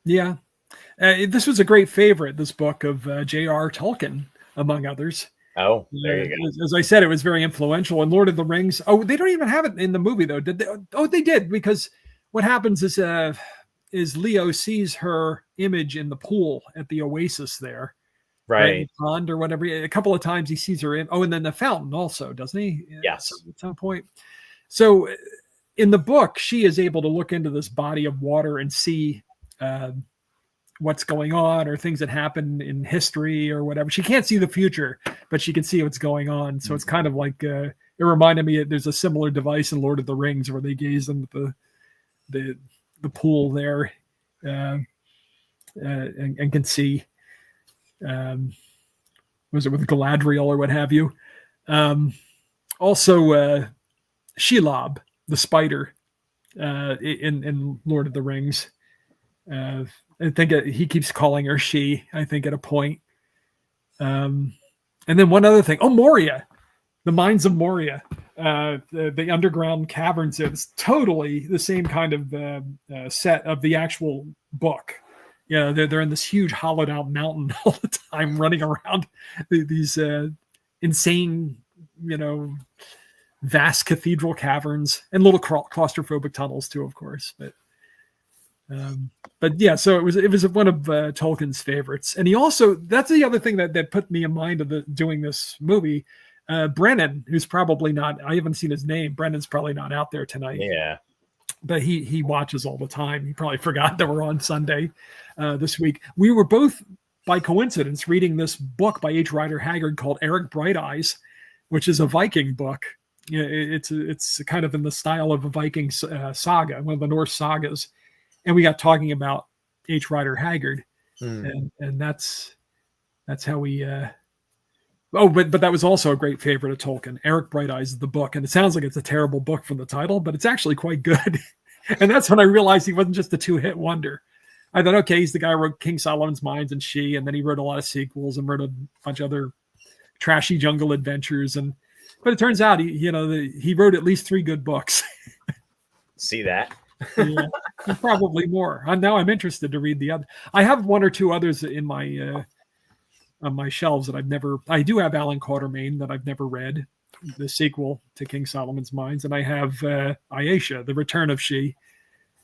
this was a great favorite, this book of J.R. Tolkien, among others. Oh, there you go. As I said, it was very influential. And Lord of the Rings. Oh, they don't even have it in the movie though, did they? Oh, they did, because what happens is Leo sees her image in the pool at the oasis there, right in the Right. pond or whatever. A couple of times he sees her in. Oh, and then the fountain also, doesn't he? Yes. At some point. So in the book, she is able to look into this body of water and see what's going on or things that happen in history or whatever. She can't see the future, but she can see what's going on. So it's kind of like it reminded me there's a similar device in Lord of the Rings where they gaze into the pool there and can see. Was it with Galadriel or what have you? Also, Shelob, the spider, in Lord of the Rings. I think he keeps calling her she, I think, at a point. And then one other thing. Oh, Moria, the mines of Moria, the underground caverns. It's totally the same kind of set of the actual book. Yeah, they're in this huge hollowed out mountain all the time, running around these insane, vast cathedral caverns and little claustrophobic tunnels too, of course. But yeah, so it was one of Tolkien's favorites, and he also, that's the other thing that put me in mind of doing this movie. Brennan, who's probably not, I haven't seen his name. Brennan's probably not out there tonight. Yeah. But he watches all the time. He probably forgot that we're on Sunday this week. We were both, by coincidence, reading this book by H. Rider Haggard called Eric Bright Eyes, which is a Viking book. It's kind of in the style of a Viking saga, one of the Norse sagas. And we got talking about H. Rider Haggard, and that's how we. But that was also a great favorite of Tolkien. Eric Bright Eyes, the book, and it sounds like it's a terrible book from the title, but it's actually quite good. And that's when I realized he wasn't just a 2-hit wonder. I thought, okay, he's the guy who wrote King Solomon's Mines and She, and then he wrote a lot of sequels and wrote a bunch of other trashy jungle adventures. But it turns out he wrote at least 3 good books. See that? Yeah, probably more. Now I'm interested to read the other. I have 1 or 2 others in my on my shelves that I've never. I do have Alan Quatermain that I've never read, the sequel to King Solomon's Mines, and I have Ayesha, The Return of She,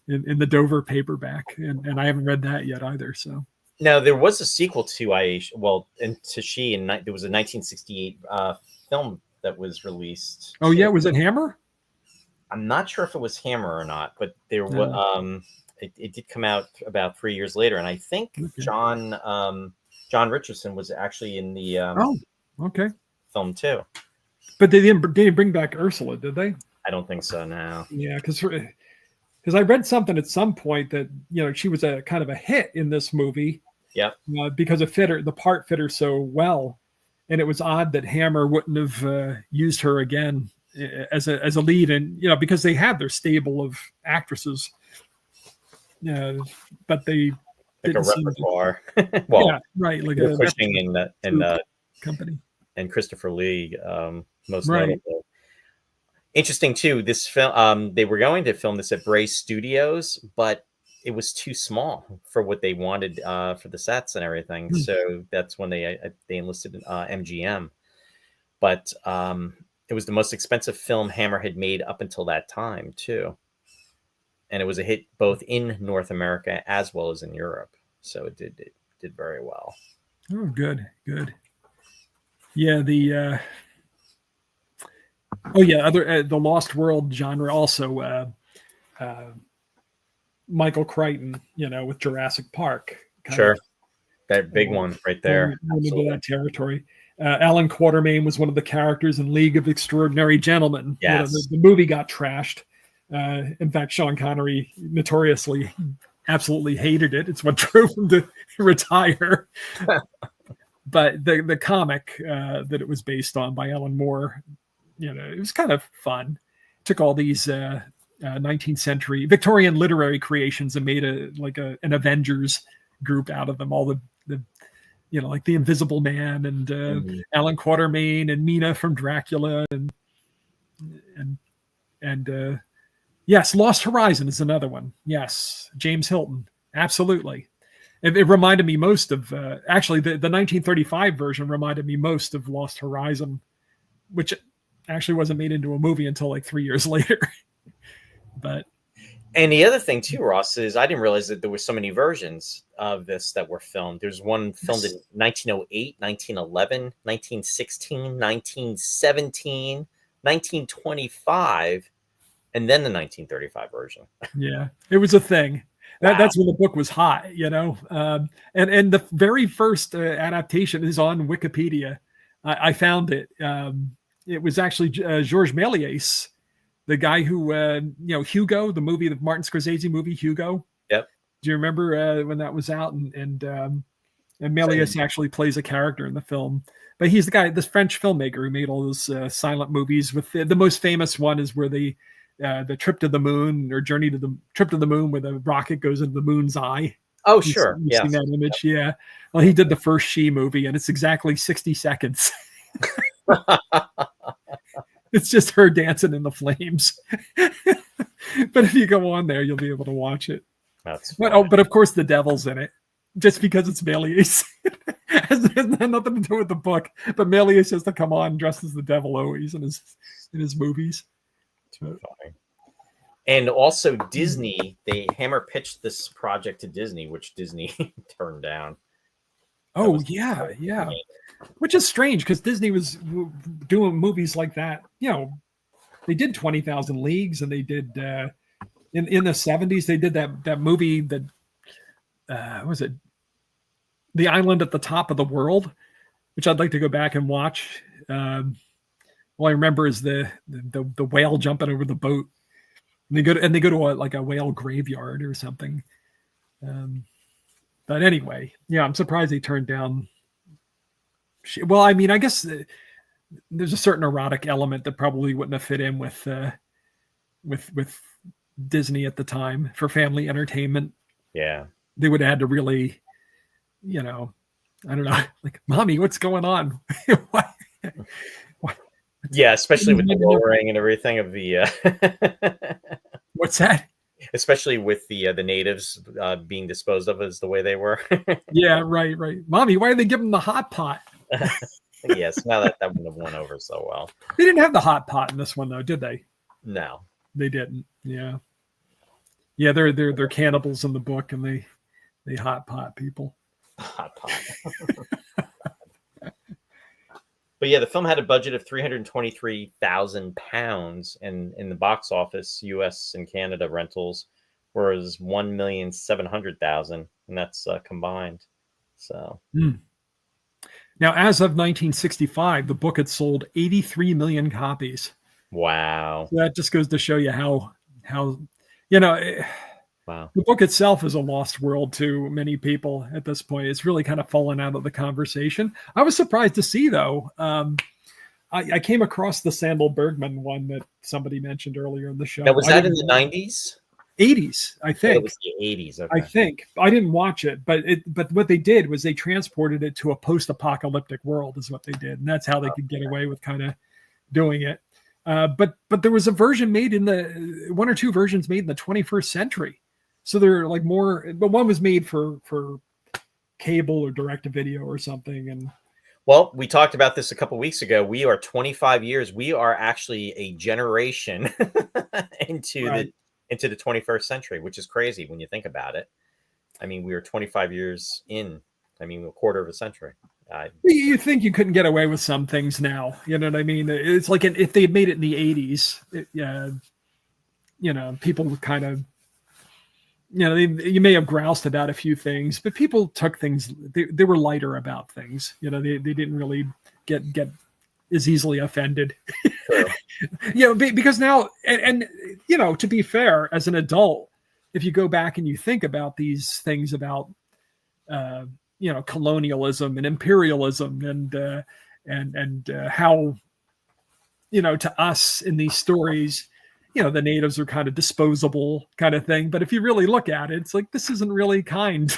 in the Dover paperback, and I haven't read that yet either. So now there was a sequel to Ayesha, and to She, and there was a 1968 film that was released. Oh yeah, was it Hammer? I'm not sure if it was Hammer or not, but there was. It did come out about 3 years later, and I think John Richardson was actually in the film too. But they didn't bring back Ursula, did they? I don't think so. No. Yeah, because I read something at some point that she was a kind of a hit in this movie. Yeah. Because the part fit her so well, and it was odd that Hammer wouldn't have used her again as a lead, and because they had their stable of actresses, but they like a repertoire. Well, yeah, right, like a Cushing and company and Christopher Lee, most notable. Interesting too. This film, they were going to film this at Bray Studios, but it was too small for what they wanted for the sets and everything. So that's when they enlisted MGM. But it was the most expensive film Hammer had made up until that time too. And it was a hit both in North America as well as in Europe. So it did very well. Oh, good. Yeah, the the Lost World genre also. Michael Crichton, with Jurassic Park. Sure, that big one right there. Into that territory. Alan Quatermain was one of the characters in League of Extraordinary Gentlemen. Yes. The movie got trashed. In fact, Sean Connery notoriously absolutely hated it. It's what drove him to retire. But the comic that it was based on by Alan Moore, it was kind of fun. Took all these 19th century Victorian literary creations and made an Avengers group out of them. All the like the Invisible Man and Alan Quatermain and Mina from Dracula and yes, Lost Horizon is another one. Yes, James Hilton, absolutely. It reminded me most of actually the 1935 version reminded me most of Lost Horizon, which actually wasn't made into a movie until like 3 years later. But and the other thing too, Ross, is I didn't realize that there were so many versions of this that were filmed. There's one filmed in 1908, 1911, 1916, 1917, 1925, and then the 1935 version. Yeah, it was a thing. Wow. That's when the book was hot, you know. And the very first adaptation is on Wikipedia. I found it. It was actually Georges Méliès, the guy who, Hugo, the movie, the Martin Scorsese movie, Hugo. Yep. Do you remember when that was out? And Méliès actually plays a character in the film. But he's the guy, this French filmmaker who made all those silent movies. With the most famous one is where the trip to the moon or journey to the trip to the moon, where the rocket goes into the moon's eye. Oh, sure. You've seen that image. Yep. Yeah. Well, he did the first She movie, and it's exactly 60 seconds. It's just her dancing in the flames. But if you go on there, you'll be able to watch it. But of course the devil's in it, just because it's Méliès. It has nothing to do with the book, but Méliès has to come on dressed as the devil always in his movies. And also Disney, Hammer pitched this project to Disney, which Disney turned down. Oh, yeah. Which is strange because Disney was doing movies like that. You know, they did 20,000 Leagues, and they did in the 70s. They did that movie that was it, The Island at the Top of the World, which I'd like to go back and watch. All I remember is the whale jumping over the boat. And they go to a whale graveyard or something. But anyway, yeah, I'm surprised they turned down. Well, I mean, I guess there's a certain erotic element that probably wouldn't have fit in with Disney at the time for family entertainment. Yeah, they would have had to really, I don't know, like, mommy, what's going on? What? Yeah, especially with the lowering and everything of the. What's that? Especially with the natives being disposed of as the way they were. Yeah, right. Mommy, why are they giving them the hot pot? Yes, now that wouldn't have went over so well. They didn't have the hot pot in this one, though, did they? No, they didn't. Yeah, they're cannibals in the book, and they hot pot people. Hot pot. But yeah, the film had a budget of £323,000, and in the box office, U.S. and Canada rentals was $1,700,000, and that's combined. So now, as of 1965, the book had sold 83 million copies. Wow! So that just goes to show you how Wow. The book itself is a lost world to many people at this point. It's really kind of fallen out of the conversation. I was surprised to see, though. I came across the Sandal Bergman one that somebody mentioned earlier in the show. Now, was that in the 90s? 80s, I think. It was the 80s. Okay. I think. I didn't watch it, but what they did was they transported it to a post-apocalyptic world is what they did. And that's how they could get away with kind of doing it. But there was a version made one or two versions made in the 21st century. So they're like more, but one was made for cable or direct-to-video or something. And well, we talked about this a couple of weeks ago. We are 25 years. We are actually a generation into the 21st century, which is crazy when you think about it. I mean, we were 25 years in. I mean, a quarter of a century. You think you couldn't get away with some things now? You know what I mean? It's like if they had made it in the 80s, people would kind of. You may have groused about a few things, but people took things. They were lighter about things. They didn't really get as easily offended. Sure. Because now, and to be fair, as an adult, if you go back and you think about these things about, colonialism and imperialism and how, to us in these stories. The natives are kind of disposable kind of thing. But if you really look at it, it's like, this isn't really kind.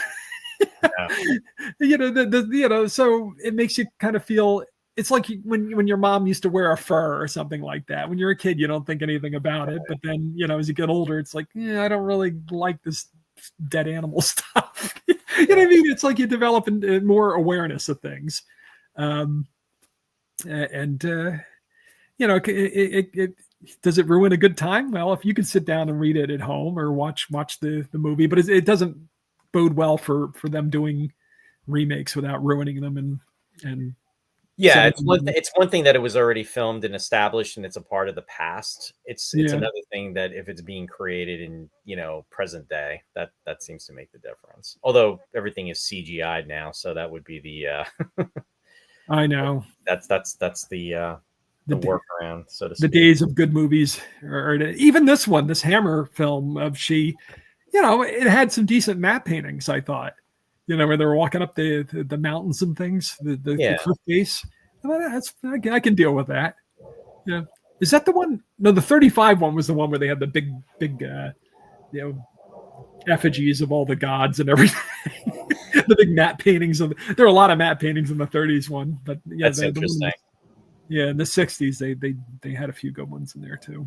Yeah. So it makes you kind of feel, it's like when your mom used to wear a fur or something like that. When you're a kid, you don't think anything about it. But then, as you get older, it's like, I don't really like this dead animal stuff. You know what I mean? It's like you develop more awareness of things. It does it ruin a good time? Well, if you can sit down and read it at home or watch the movie, but it doesn't bode well for them doing remakes without ruining them and yeah, it's one thing that it was already filmed and established and it's a part of the past. It's another thing that if it's being created in, present day, that seems to make the difference. Although everything is CGI'd now, so that would be the I know. That's the workaround, so to speak. The days of good movies, or even this one, this Hammer film of She, it had some decent matte paintings, I thought. Where they were walking up the mountains and things, the cliff face. I can deal with that. Yeah. Is that the one? No, the 35 one was the one where they had the big effigies of all the gods and everything. The big matte paintings there are a lot of matte paintings in the 30s one, but yeah, that's interesting. In the 60s they had a few good ones in there too.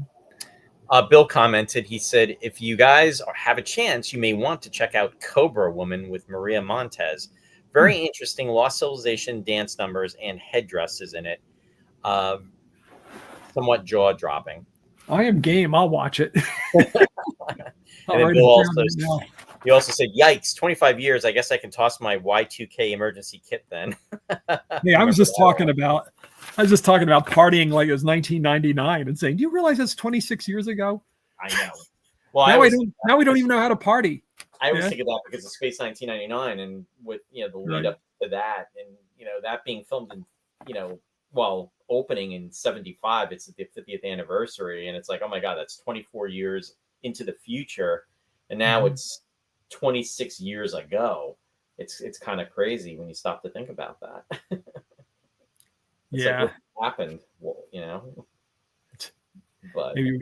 Bill commented, he said, if you guys have a chance, you may want to check out Cobra Woman with Maria Montez. Very interesting, Lost Civilization dance numbers and headdresses in it. Somewhat jaw-dropping. I am game. I'll watch it. And then Bill also said, yikes, 25 years. I guess I can toss my Y2K emergency kit then. Yeah, I was just talking about partying like it was 1999 and saying, do you realize that's 26 years ago? I know. Well, now we don't even know how to party. I always think of that because of Space 1999 and with, the lead up to that and, that being filmed in, opening in 75, it's the 50th anniversary. And it's like, oh my God, that's 24 years into the future. And now it's 26 years ago. It's kind of crazy when you stop to think about that. Yeah. Like what happened? Well, but maybe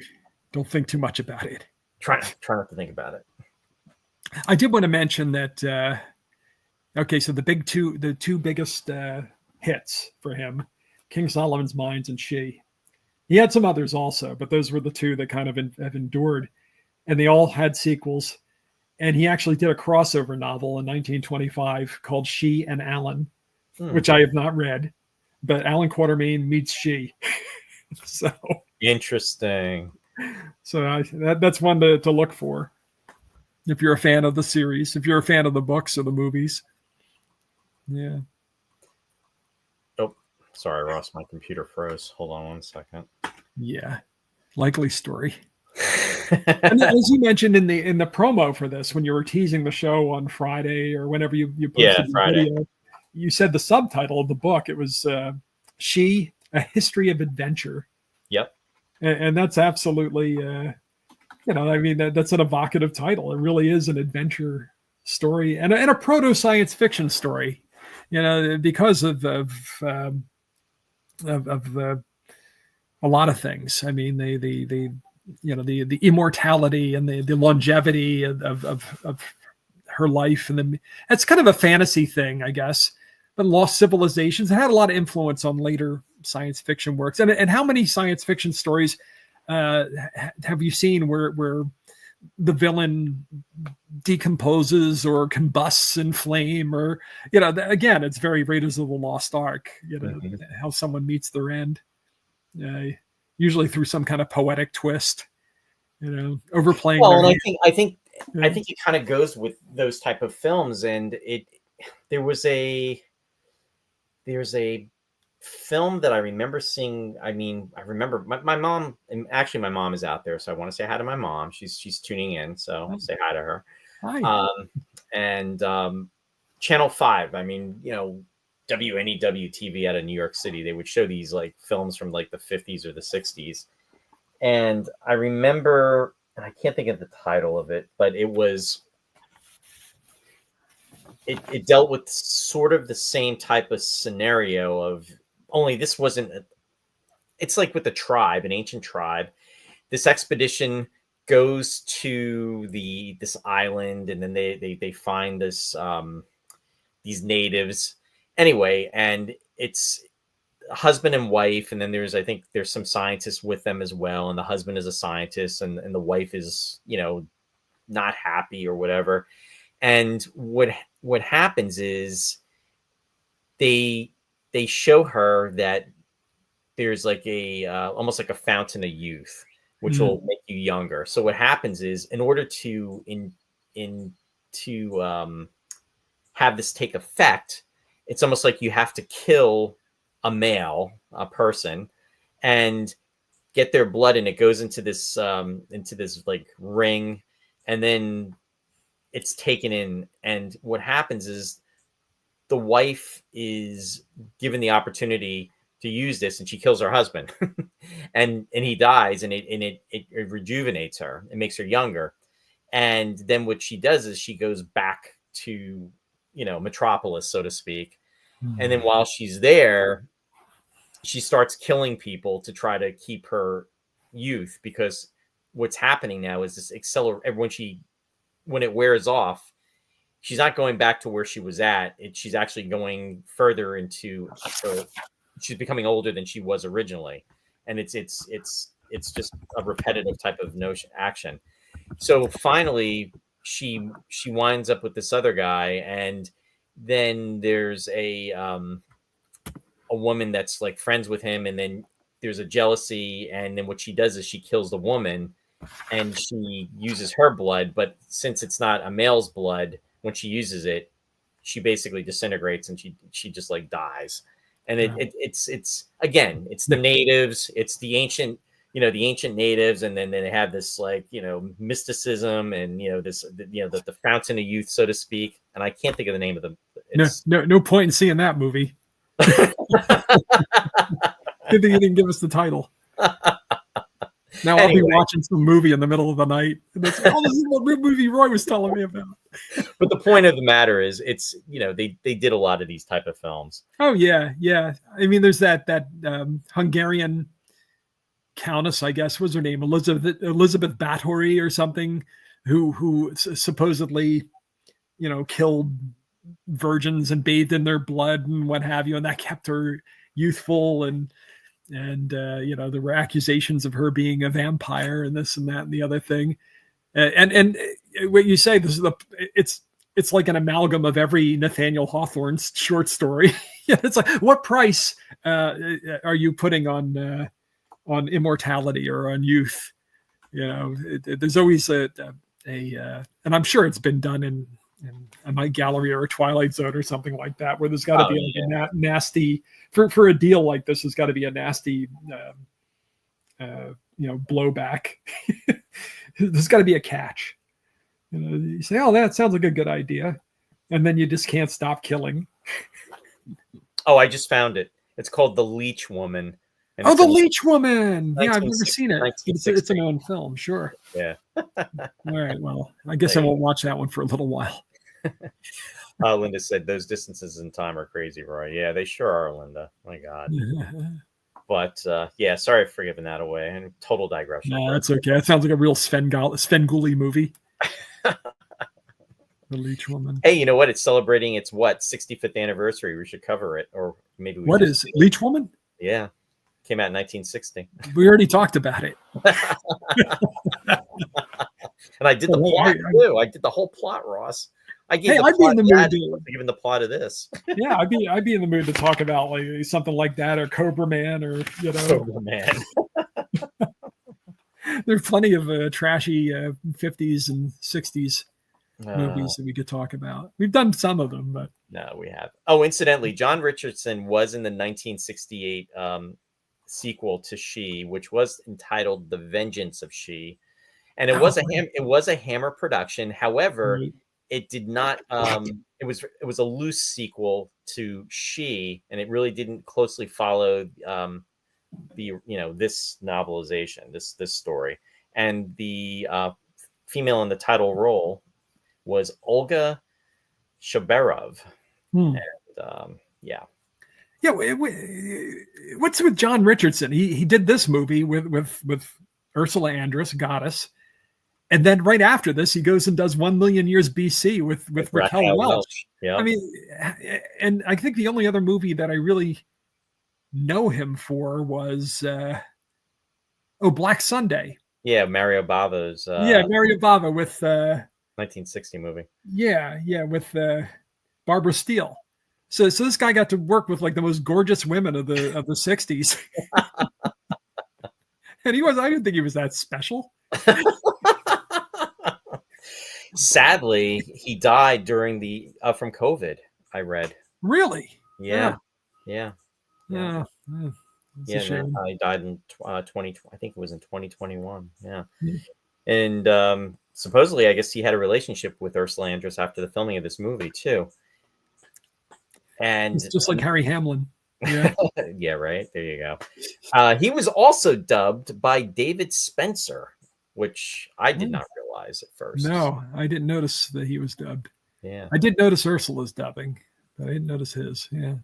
don't think too much about it. Try not to think about it. I did want to mention that. So the two biggest hits for him, King Solomon's Mines and She. He had some others also, but those were the two that kind of have endured, and they all had sequels. And he actually did a crossover novel in 1925 called She and Alan, which I have not read, but Alan Quatermain meets She. So interesting. So that's one to look for if you're a fan of the series, if you're a fan of the books or the movies. Yeah. Oh, sorry, Ross. My computer froze. Hold on 1 second. Yeah. Likely story. And as you mentioned in the promo for this, when you were teasing the show on Friday or whenever you posted the video, you said the subtitle of the book, it was She, A History of Adventure. Yep. And that's absolutely, that's an evocative title. It really is an adventure story and a proto science fiction story, because of a lot of things. I mean, the immortality and the longevity of her life, and then it's kind of a fantasy thing, I guess. But Lost Civilizations, it had a lot of influence on later science fiction works. And how many science fiction stories have you seen where the villain decomposes or combusts in flame, or again, it's very Raiders of the Lost Ark. How someone meets their end, usually through some kind of poetic twist. Overplaying. Well, and I think it kind of goes with those type of films, and there's a film that I remember seeing. I mean, I remember my mom, and actually my mom is out there, so I want to say hi to my mom. She's tuning in, so I'll say hi to her. Hi. And Channel 5. I mean, WNEW TV out of New York City, they would show these like films from like the 50s or the 60s. And I remember, and I can't think of the title of it, but it dealt with sort of the same type of scenario of, only this wasn't, it's like with the tribe, an ancient tribe. This expedition goes to this island, and then they find these natives. Anyway, and it's husband and wife, and then there's some scientists with them as well, and the husband is a scientist, and the wife is not happy or whatever. And what happens is they show her that there's like a almost like a fountain of youth, which will make you younger. So what happens is, in order to have this take effect, it's almost like you have to kill a person, and get their blood, and it goes into this like ring, and then it's taken in. And what happens is the wife is given the opportunity to use this, and she kills her husband, and he dies, and it rejuvenates her. It makes her younger. And then what she does is she goes back to, Metropolis, so to speak. And then while she's there, she starts killing people to try to keep her youth, because what's happening now is this accelerate. When it wears off, she's not going back to where she was at. She's actually going further into her. She's becoming older than she was originally, and it's just a repetitive type of action. So finally, she winds up with this other guy, and then there's a woman that's like friends with him, and then there's a jealousy, and then what she does is she kills the woman, and she uses her blood, but since it's not a male's blood, when she uses it, she basically disintegrates, and she just like dies. And it's again, it's the natives, it's the ancient natives, and then they have this like, mysticism, and the fountain of youth, so to speak. And I can't think of the name of them. No point in seeing that movie. Good thing you didn't give us the title. Now I'll be watching some movie in the middle of the night. And this is what movie Roy was telling me about. But the point of the matter is, it's, they did a lot of these type of films. Oh yeah. I mean, there's that Hungarian countess, I guess, was her name, Elizabeth Bathory or something, who supposedly, killed virgins and bathed in their blood and what have you, and that kept her youthful, and there were accusations of her being a vampire and this and that and the other thing, and what you say, this is it's like an amalgam of every Nathaniel Hawthorne short story. It's like, what price are you putting on immortality or on youth? There's always a and I'm sure it's been done in a Night Gallery or a Twilight Zone or something like that, where there's got to be like a nasty, for a deal like this, there's got to be a nasty, blowback. There's got to be a catch. You say, oh, that sounds like a good idea, and then you just can't stop killing. Oh, I just found it. It's called The Leech Woman. Oh, The Leech Woman. Yeah, I've never seen it. It's an own film, sure. Yeah. All right. Well, I guess I won't watch that one for a little while. Linda said those distances in time are crazy, Roy. Yeah, they sure are, Linda. My God. But sorry for giving that away. And total digression. No, that's okay. That sounds like a real Svengoolie movie. The Leech Woman. Hey, you know what? It's celebrating its 65th anniversary. We should cover it, or maybe we. What is Leech Woman? Yeah, came out in 1960. We already talked about it. And I did the plot too. I did the whole plot, Ross. I'd be in the mood given the plot of this. Yeah, I'd be in the mood to talk about like something like that, or Cobra Man, or Cobra Man. There are plenty of trashy 50s and 60s movies that we could talk about. We've done some of them, but no, we have. Oh, incidentally, John Richardson was in the 1968 sequel to She, which was entitled The Vengeance of She, and it was a Hammer production. However, it did not. It was a loose sequel to She, and it really didn't closely follow this novelization, this story. And the female in the title role was Olga Shabarov. And what's with John Richardson? He did this movie with Ursula Andress, Goddess, and then right after this, he goes and does 1 Million Years BC with Raquel Welch. Yeah. I mean, and I think the only other movie that I really know him for was Black Sunday. Yeah, Mario Bava's Yeah, Mario Bava with 1960 movie. yeah, with Barbara Steele. So this guy got to work with like the most gorgeous women of the 60s. And I didn't think he was that special. Sadly, he died during from COVID. I read. Really? Yeah, yeah. yeah. It's a shame. He died in 20. I think it was in 2021. Yeah, Yeah. and supposedly, I guess he had a relationship with Ursula Andress after the filming of this movie too. And it's just like Harry Hamlin. Yeah. yeah, right. There you go. He was also dubbed by David Spencer, which I did not realize at first. No, I didn't notice that he was dubbed. Yeah. I did notice Ursula's dubbing, but I didn't notice his. Yeah.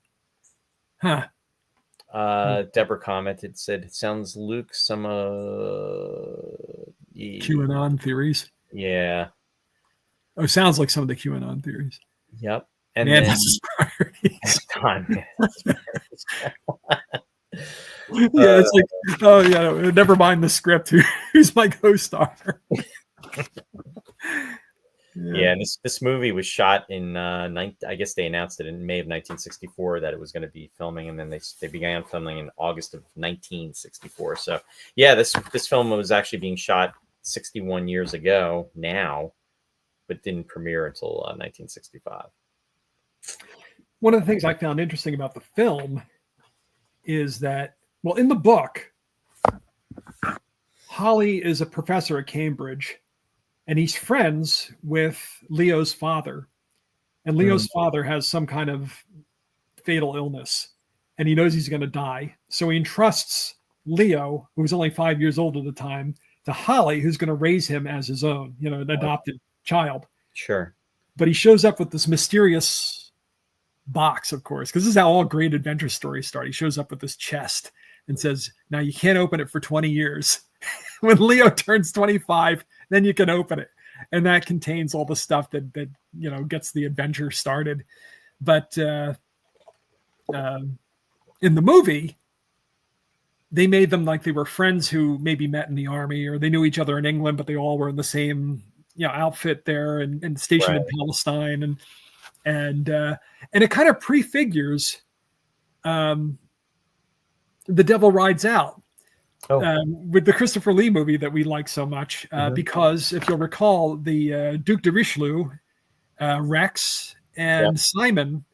Huh. Deborah commented, said, it sounds Luke some QAnon theories. Yeah. Oh, sounds like some of the QAnon theories. Yep. And man, then that's his priorities. Yeah, it's like, oh yeah, never mind the script. Who's my co-star? Yeah, and this movie was shot in I guess they announced it in May of 1964 that it was going to be filming, and then they began filming in August of 1964. So yeah, this film was actually being shot 61 years ago now, but didn't premiere until 1965. One of the things I found interesting about the film is that, well, in the book, Holly is a professor at Cambridge, and he's friends with Leo's father. And Leo's father has some kind of fatal illness, and he knows he's going to die. So he entrusts Leo, who was only 5 years old at the time, to Holly, who's going to raise him as his own, an adopted child. Sure. But he shows up with this mysterious box, of course, because this is how all great adventure stories start. He shows up with this chest and says, now you can't open it for 20 years. When Leo turns 25, then you can open it. And that contains all the stuff that gets the adventure started. But in the movie, they made them like they were friends who maybe met in the army, or they knew each other in England, but they all were in the same outfit there and stationed in Palestine. And it kind of prefigures The Devil Rides Out, with the Christopher Lee movie that we like so much, because if you'll recall, the Duc de Richelieu, Rex, and Simon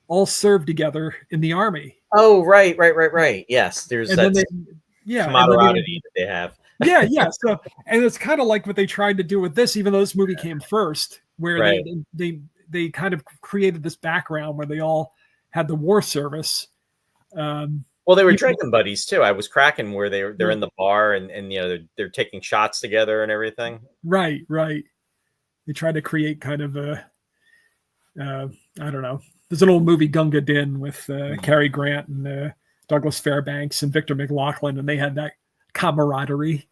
all served together in the army. Oh, right. Yes, there's that camaraderie that they have. Yeah. So, and it's kind of like what they tried to do with this, even though this movie came first, where they kind of created this background where they all had the war service. Well, they were drinking buddies too. I was cracking where they're in the bar and they're taking shots together and everything. Right. They tried to create kind of a I don't know. There's an old movie, Gunga Din, with Cary Grant and Douglas Fairbanks and Victor McLaughlin, and they had that camaraderie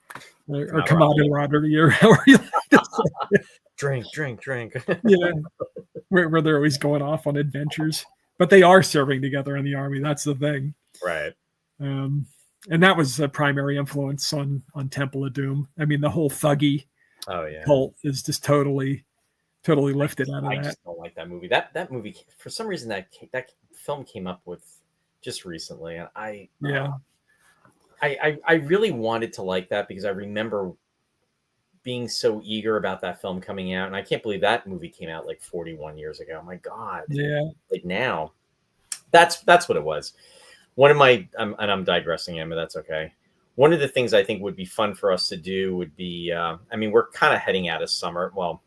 or camaraderie, or however you like to say it. Drink. Yeah, where they're always going off on adventures, but they are serving together in the army. That's the thing, right? And that was a primary influence on Temple of Doom. I mean, the whole thuggy cult is just totally lifted out of that. I just don't like that movie. That movie, for some reason, that film came up with just recently, and I really wanted to like that because I remember being so eager about that film coming out, and I can't believe that movie came out like 41 years ago. My God. Yeah. Like now, that's what it was. One of my, and I'm digressing, Emma, that's okay. One of the things I think would be fun for us to do would be, I mean, we're kind of heading out of summer. Well,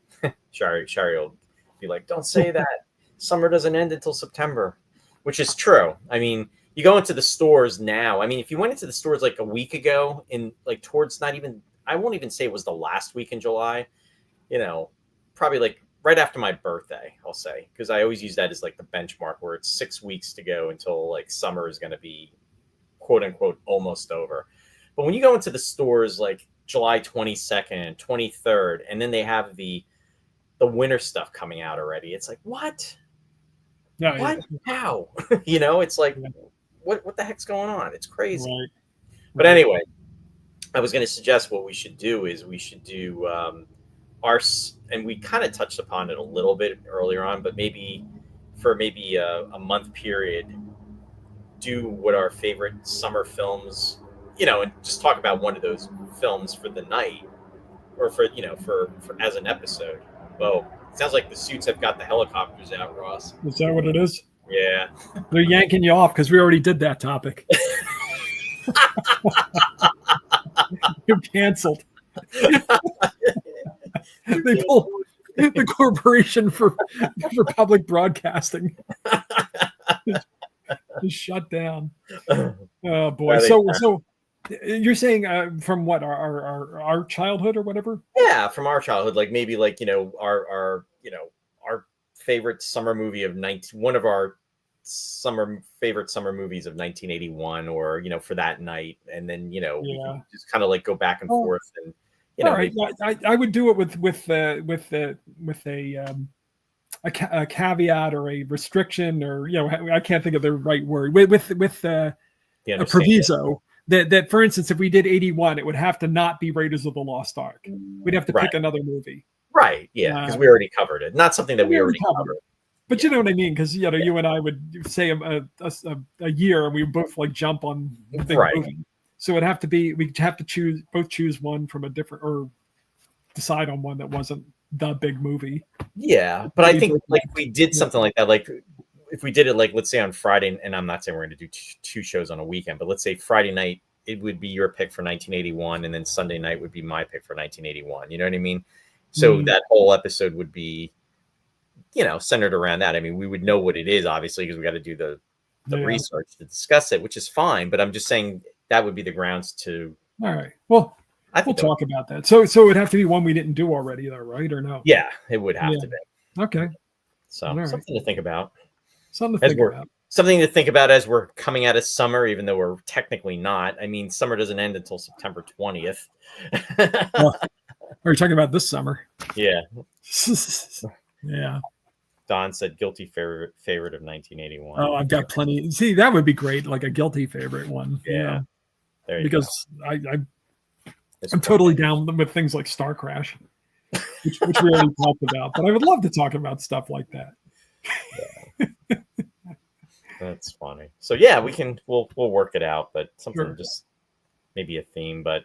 Shari will be like, don't say that. Summer doesn't end until September, which is true. I mean, you go into the stores now. I mean, if you went into the stores like a week ago in like towards I won't even say it was the last week in July, probably like right after my birthday, I'll say, because I always use that as like the benchmark where it's 6 weeks to go until like summer is going to be quote unquote almost over. But when you go into the stores like July 22nd, 23rd, and then they have the winter stuff coming out already, it's like, what? No, what? Yeah. How? It's like, what the heck's going on? It's crazy. Right. But anyway, I was going to suggest what we should do is we should do and we kind of touched upon it a little bit earlier on, but maybe for maybe a month period, do what our favorite summer films, and just talk about one of those films for the night, or for as an episode. Well, it sounds like the suits have got the helicopters out, Ross. Is that what it is? Yeah. They're yanking you off because we already did that topic. You're canceled. They pulled the Corporation for Public Broadcasting. Just shut down. Oh boy! So you're saying from what our childhood or whatever? Yeah, from our childhood, like maybe like our favorite summer movie of one of our favorite summer movies of 1981, or for that night, and then we can just kind of like go back and forth, and all right. I would do it with a caveat or a restriction, or I can't think of the right word, with a proviso that for instance, if we did 81, it would have to not be Raiders of the Lost Ark. We'd have to pick another movie. Right. Yeah, because we already covered it. Not something that we already covered. But you know what I mean? Because you and I would say a year, and we would both like jump on the big movie. So it'd have to be, we'd have to choose one from a different, or decide on one that wasn't the big movie. Yeah, but I think like if we did something like that, like if we did it like, let's say on Friday, and I'm not saying we're going to do two shows on a weekend, but let's say Friday night, it would be your pick for 1981, and then Sunday night would be my pick for 1981. You know what I mean? So that whole episode would be, centered around that. I mean, we would know what it is, obviously, because we got to do the research to discuss it, which is fine. But I'm just saying that would be the grounds to. All right. Well, we'll talk about that. So it would have to be one we didn't do already, though, right? Or no? Yeah, it would have to be. Okay. So something to think about. Something to think about as we're coming out of summer, even though we're technically not. I mean, summer doesn't end until September 20th. Are you talking about this summer? Yeah. Yeah. Don said guilty favorite of 1981. Oh, I've got plenty. See, that would be great, like a guilty favorite one. Yeah. There you because go. I'm totally down with things like Star Crash, which we already talked about. But I would love to talk about stuff like that. Yeah. That's funny. So yeah, we'll work it out, but something just maybe a theme. But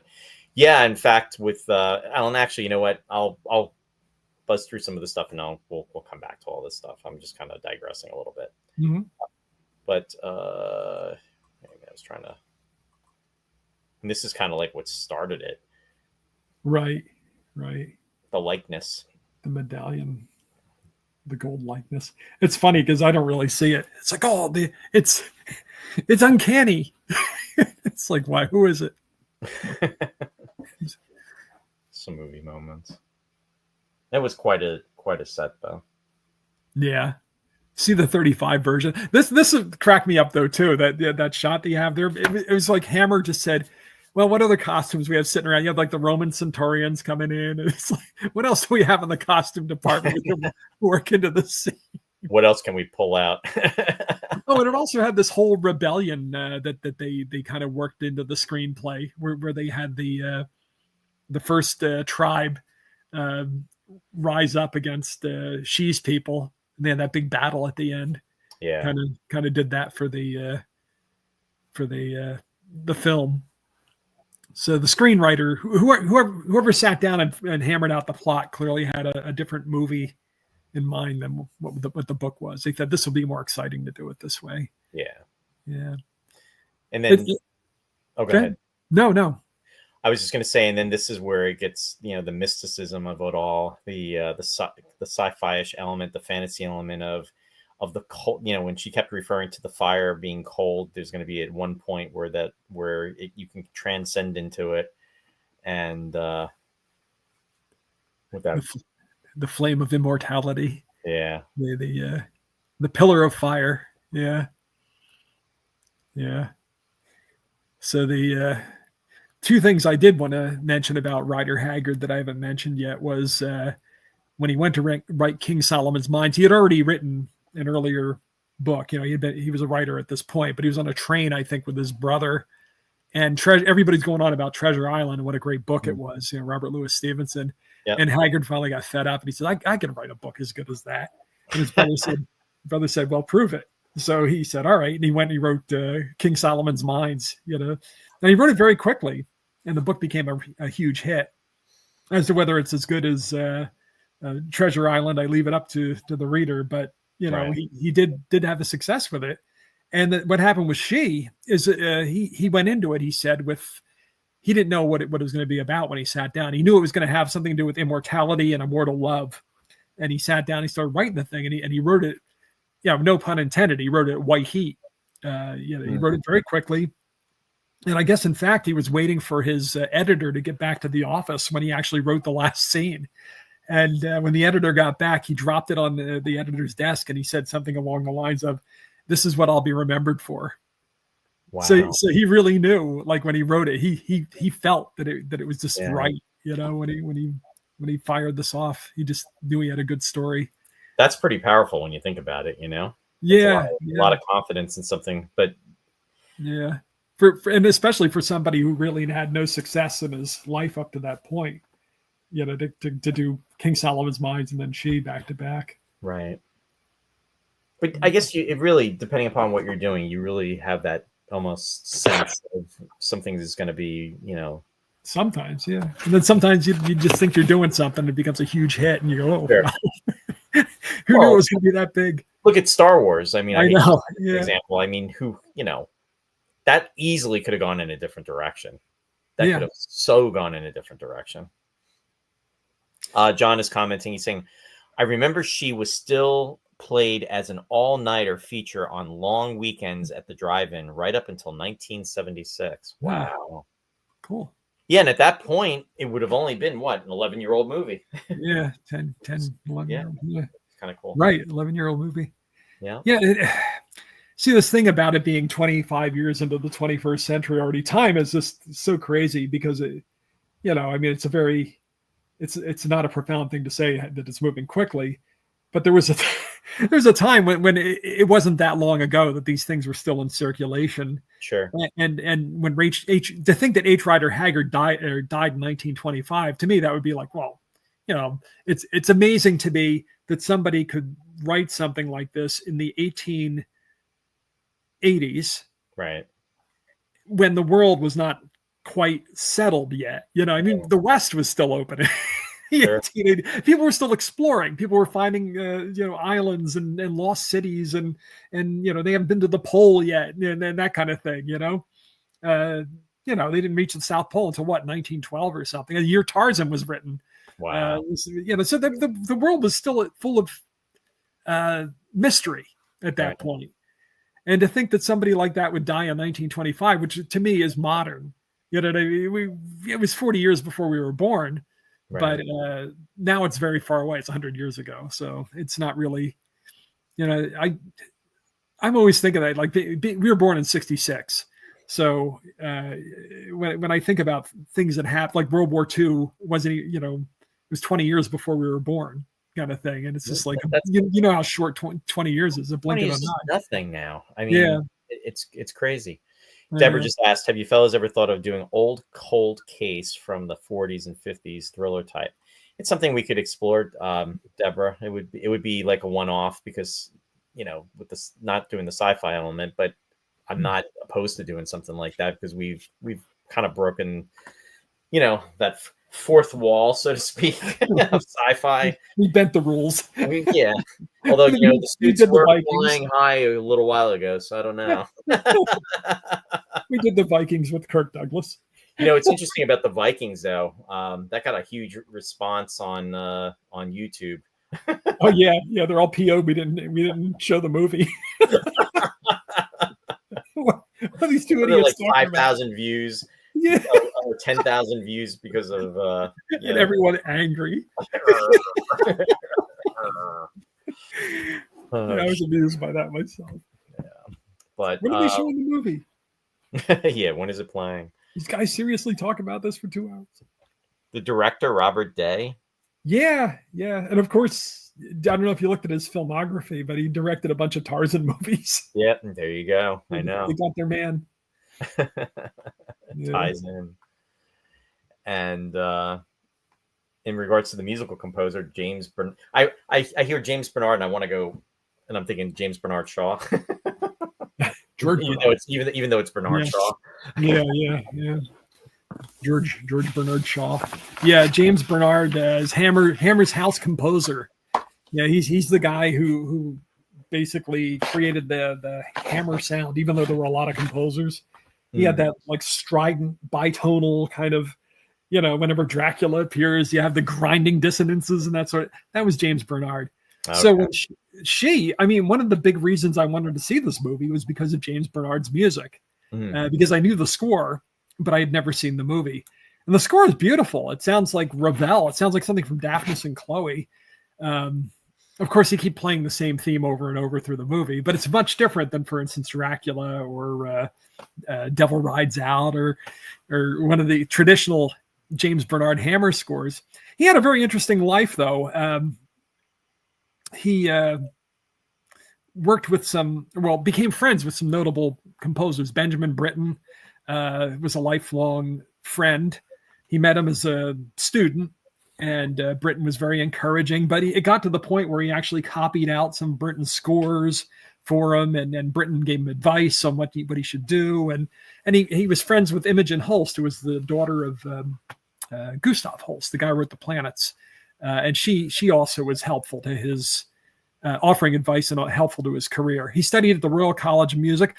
yeah, in fact, with Alan, actually, you know what? I'll buzz through some of the stuff, and we'll come back to all this stuff. I'm just kind of digressing a little bit. Mm-hmm. But I was trying to, and this is kind of like what started it. Right. The likeness. The medallion. The gold likeness. It's funny because I don't really see it. It's like, it's uncanny. It's like, why? Who is it? Some movie moments. That was quite a set, though. Yeah. See the 35 version. This cracked me up though too. That shot that you have there. It was like Hammer just said, well, what other costumes we have sitting around? You have like the Roman centurions coming in. And it's like, what else do we have in the costume department? We can work into the scene. What else can we pull out? Oh, and it also had this whole rebellion that they kind of worked into the screenplay, where they had the first tribe rise up against She's people. And they had that big battle at the end. Yeah, kind of did that for the film. So the screenwriter, whoever sat down and hammered out the plot, clearly had a different movie in mind than what the book was. They thought this will be more exciting to do it this way. Yeah. And then, go ahead. No. I was just going to say, and then this is where it gets, the mysticism of it all, the sci-fi-ish element, the fantasy element of the cold. When she kept referring to the fire being cold, there's going to be at one point where you can transcend into it, and without the flame of immortality. Yeah. The pillar of fire. Yeah. So the two things I did want to mention about Rider Haggard that I haven't mentioned yet was when he went to write King Solomon's Mines, he had already written an earlier book. He was a writer at this point, but he was on a train, I think, with his brother, and everybody's going on about Treasure Island and what a great book it was. Robert Louis Stevenson. Yep. And Haggard finally got fed up, and he said, I can write a book as good as that. And his brother said, well, prove it. So he said, all right. And he went and he wrote King Solomon's Mines, and he wrote it very quickly. And the book became a huge hit. As to whether it's as good as Treasure Island, I leave it up to the reader. But, he did have a success with it. And what happened with She is he went into it, he said, he didn't know what it was going to be about when he sat down. He knew it was going to have something to do with immortality and immortal love. And he sat down, he started writing the thing, and he wrote it, no pun intended. He wrote it at white heat. He wrote it very quickly. And I guess, in fact, he was waiting for his editor to get back to the office when he actually wrote the last scene. And when the editor got back, he dropped it on the editor's desk, and he said something along the lines of, "This is what I'll be remembered for." Wow. So he really knew, like when he wrote it, he felt that it was just right. When he fired this off, he just knew he had a good story. That's pretty powerful when you think about it. Yeah, a lot of confidence in something, but yeah. And especially for somebody who really had no success in his life up to that point, to do King Solomon's Mines and then She back to back. Right. But I guess it really, depending upon what you're doing, you really have that almost sense of something is going to be, Sometimes, yeah. And then sometimes you just think you're doing something, it becomes a huge hit, and you go, oh, sure. Who knew it was going to be that big? Look at Star Wars. I mean, I know. For example, I mean, that easily could have gone in a different direction. That could have so gone in a different direction. John is commenting. He's saying, I remember She was still played as an all-nighter feature on long weekends at the drive-in right up until 1976. Wow. Cool. Yeah, and at that point, it would have only been, an 11-year-old movie? 10, 11 yeah. year-old. Yeah. It's kind of cool. Right, 11-year-old movie. Yeah. Yeah. See, this thing about it being 25 years into the 21st century already, time is just so crazy because, it's it's not a profound thing to say that it's moving quickly, but there was a time when it wasn't that long ago that these things were still in circulation. Sure. And when to think that H. Rider Haggard died in 1925, to me, that would be like, well, it's amazing to me that somebody could write something like this in the 1880s, right, when the world was not quite settled yet. The West was still open. Sure. People were still exploring. People were finding, islands and lost cities, and they haven't been to the pole yet, and that kind of thing. They didn't reach the South Pole until 1912 or something. The year Tarzan was written. Wow. So the world was still full of mystery at that point. And to think that somebody like that would die in 1925, which to me is modern. It was 40 years before we were born. Right. But now it's very far away. It's 100 years ago. So it's not really, I'm always thinking that, like, we were born in 1966. So when I think about things that happened, like World War II wasn't, it was 20 years before we were born, kind of thing. And it's just like, how short 20 years is, a blink of an eye. Nothing now. I mean, it's crazy. Deborah just asked, have you fellas ever thought of doing old cold case from the 40s and 50s thriller type? It's something we could explore, Deborah. It would be like a one-off because, with this not doing the sci-fi element, but I'm not opposed to doing something like that because we've kind of broken, that fourth wall, so to speak, of sci-fi. We bent the rules. Yeah. Although, the suits were flying high a little while ago, so I don't know. We did the Vikings with Kirk Douglas. It's interesting about the Vikings, though. That got a huge response on YouTube. Oh yeah, they're all PO. We didn't show the movie. What are these two idiots? Like 5,000 views. Yeah. Or 10,000 views because of and everyone angry. I was amused by that myself. Yeah, but when are they showing the movie? Yeah, when is it playing? These guys seriously talk about this for 2 hours. The director, Robert Day. Yeah, and of course, I don't know if you looked at his filmography, but he directed a bunch of Tarzan movies. Yeah, there you go. I know they got their man. ties in. And in regards to the musical composer, James Bernard, I hear James Bernard and I want to go, and I'm thinking James Bernard Shaw. George even though it's Bernard Shaw. Yeah. George Bernard Shaw. Yeah, James Bernard is Hammer's house composer. Yeah, he's the guy who basically created the Hammer sound, even though there were a lot of composers. He had that like strident bitonal kind of, whenever Dracula appears, you have the grinding dissonances and that sort of. That was James Bernard. Okay. So when one of the big reasons I wanted to see this movie was because of James Bernard's music, because I knew the score, but I had never seen the movie. And the score is beautiful. It sounds like Ravel. It sounds like something from Daphnis and Chloe. Of course, he keep playing the same theme over and over through the movie, but it's much different than, for instance, Dracula or Devil Rides Out or one of the traditional James Bernard Hammer scores. He had a very interesting life, though. He worked with became friends with some notable composers. Benjamin Britten was a lifelong friend. He met him as a student, and Britten was very encouraging, but it got to the point where he actually copied out some Britten scores for him, and Britten gave him advice on what he should do. And he was friends with Imogen Holst, who was the daughter of Gustav Holst, the guy who wrote The Planets. And she also was helpful to his offering advice and helpful to his career. He studied at the Royal College of Music.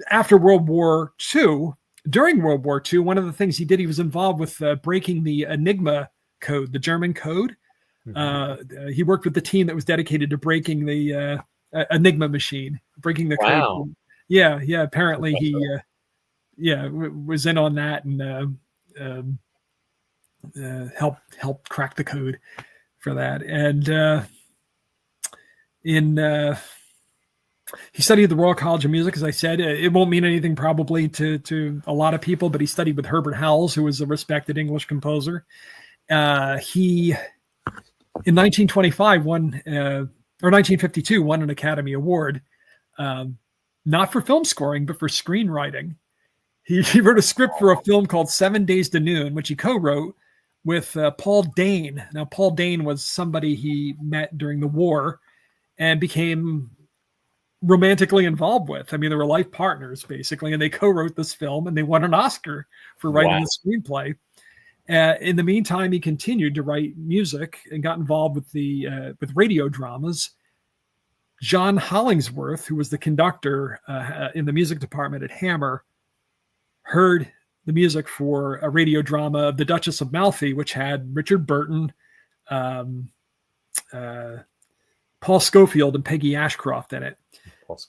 After World War II, during World War II, one of the things he did, he was involved with breaking the Enigma code, the German code. He worked with the team that was dedicated to breaking the Enigma machine, breaking the code. Yeah. Apparently he was in on that and helped crack the code for that. And he studied at the Royal College of Music, as I said. It won't mean anything probably to a lot of people, but he studied with Herbert Howells, who was a respected English composer. He, in 1925, won 1952, won an Academy Award, not for film scoring, but for screenwriting. He wrote a script for a film called 7 Days to Noon, which he co-wrote with Paul Dane. Now, Paul Dane was somebody he met during the war and became romantically involved with. I mean, they were life partners, basically, and they co-wrote this film, and they won an Oscar for writing the screenplay. In the meantime, he continued to write music and got involved with radio dramas. John Hollingsworth, who was the conductor in the music department at Hammer, heard the music for a radio drama of The Duchess of Malfi, which had Richard Burton, Paul Scofield, and Peggy Ashcroft in it.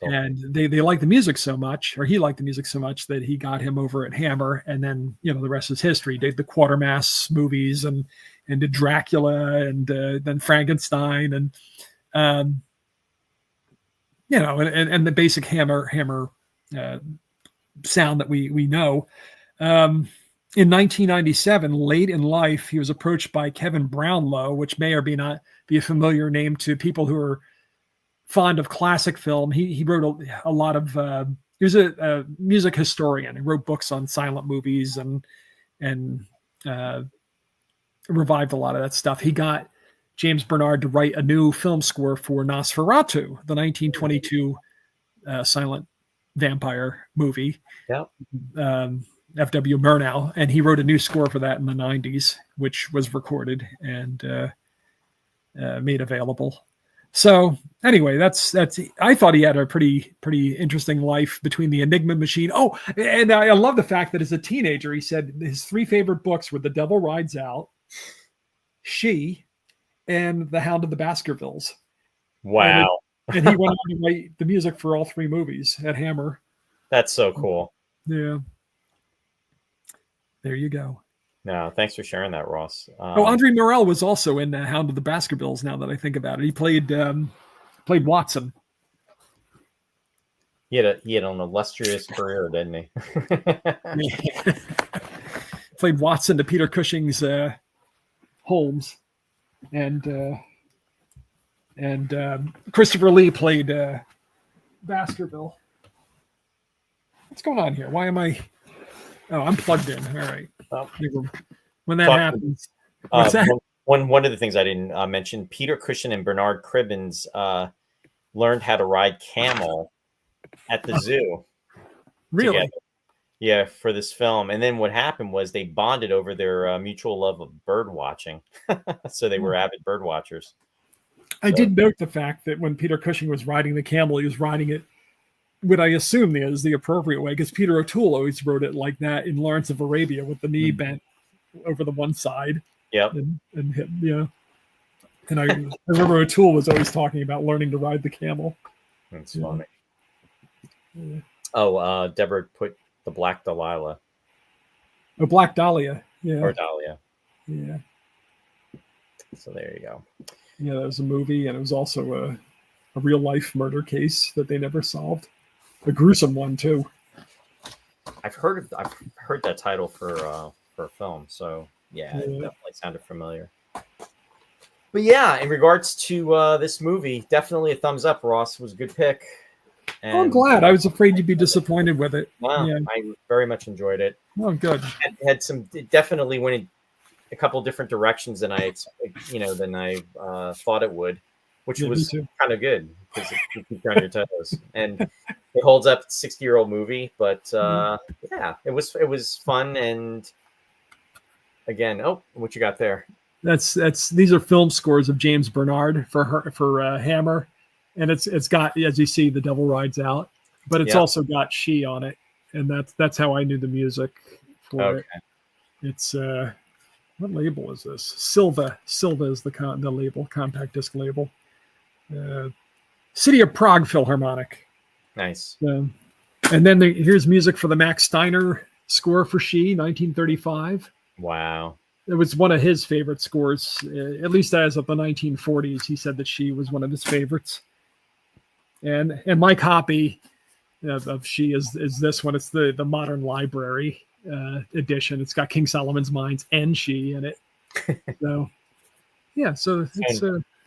And they liked the music so much, or he liked the music so much, that he got him over at Hammer. And then, the rest is history. Did the Quatermass movies and did Dracula and then Frankenstein and the basic Hammer sound that we know. In 1997, late in life, he was approached by Kevin Brownlow, which may or may not be a familiar name to people who are fond of classic film. He wrote a lot of, he was a music historian. He wrote books on silent movies and revived a lot of that stuff. He got James Bernard to write a new film score for Nosferatu, the 1922 silent vampire movie. Yeah. F.W. Murnau, and he wrote a new score for that in the 90s, which was recorded and made available. So anyway, that's. I thought he had a pretty interesting life between the Enigma machine. Oh, and I love the fact that as a teenager, he said his 3 favorite books were The Devil Rides Out, She, and The Hound of the Baskervilles. Wow. And he went on to write the music for all 3 movies at Hammer. That's so cool. Yeah. There you go. No, thanks for sharing that, Ross. Andre Morell was also in Hound of the Baskervilles, now that I think about it. He played Watson. He had an illustrious career, didn't he? Played Watson to Peter Cushing's Holmes. And Christopher Lee played Baskerville. What's going on here? Why am I Oh, I'm plugged in. All right. Oh, When that talk, happens, what's that? one of the things I didn't mention: Peter Cushing and Bernard Cribbins learned how to ride camel at the zoo together. Really? Yeah, for this film. And then what happened was they bonded over their mutual love of bird watching. So they were avid bird watchers. I did note the fact that when Peter Cushing was riding the camel, he was riding it what I assume is the appropriate way, because Peter O'Toole always rode it like that in Lawrence of Arabia with the knee bent over the one side. Yep. And hit, yeah. And I remember O'Toole was always talking about learning to ride the camel. That's funny. Yeah. Oh, Deborah put the Black Delilah. Oh, Black Dahlia. Yeah. Or Dahlia. Yeah. So there you go. Yeah, that was a movie, and it was also a real life murder case that they never solved. A gruesome one too. I've heard that title for a film, so yeah, it definitely sounded familiar. But yeah, in regards to this movie, definitely a thumbs up. Ross, was a good pick. And, I'm glad. I was afraid you'd be disappointed with it. Wow, yeah. I very much enjoyed it. Oh, good. It had some. It definitely went in a couple different directions than I thought it would, which was kind of good because you keep you on your toes. And it holds up. 60-year-old movie, but yeah, it was fun. And again, what you got there? These are film scores of James Bernard for Hammer. And it's got, as you see, The Devil Rides Out, but it's also got She on it, and that's how I knew the music for it. It's what label is this? Silva is the label, compact disc label. City of Prague Philharmonic. Nice. And then here's music for the Max Steiner score for She, 1935. Wow. It was one of his favorite scores, at least as of the 1940s. He said that She was one of his favorites. And my copy of She is this one. It's the modern library edition. It's got King Solomon's Mines and She in it. So yeah, so it's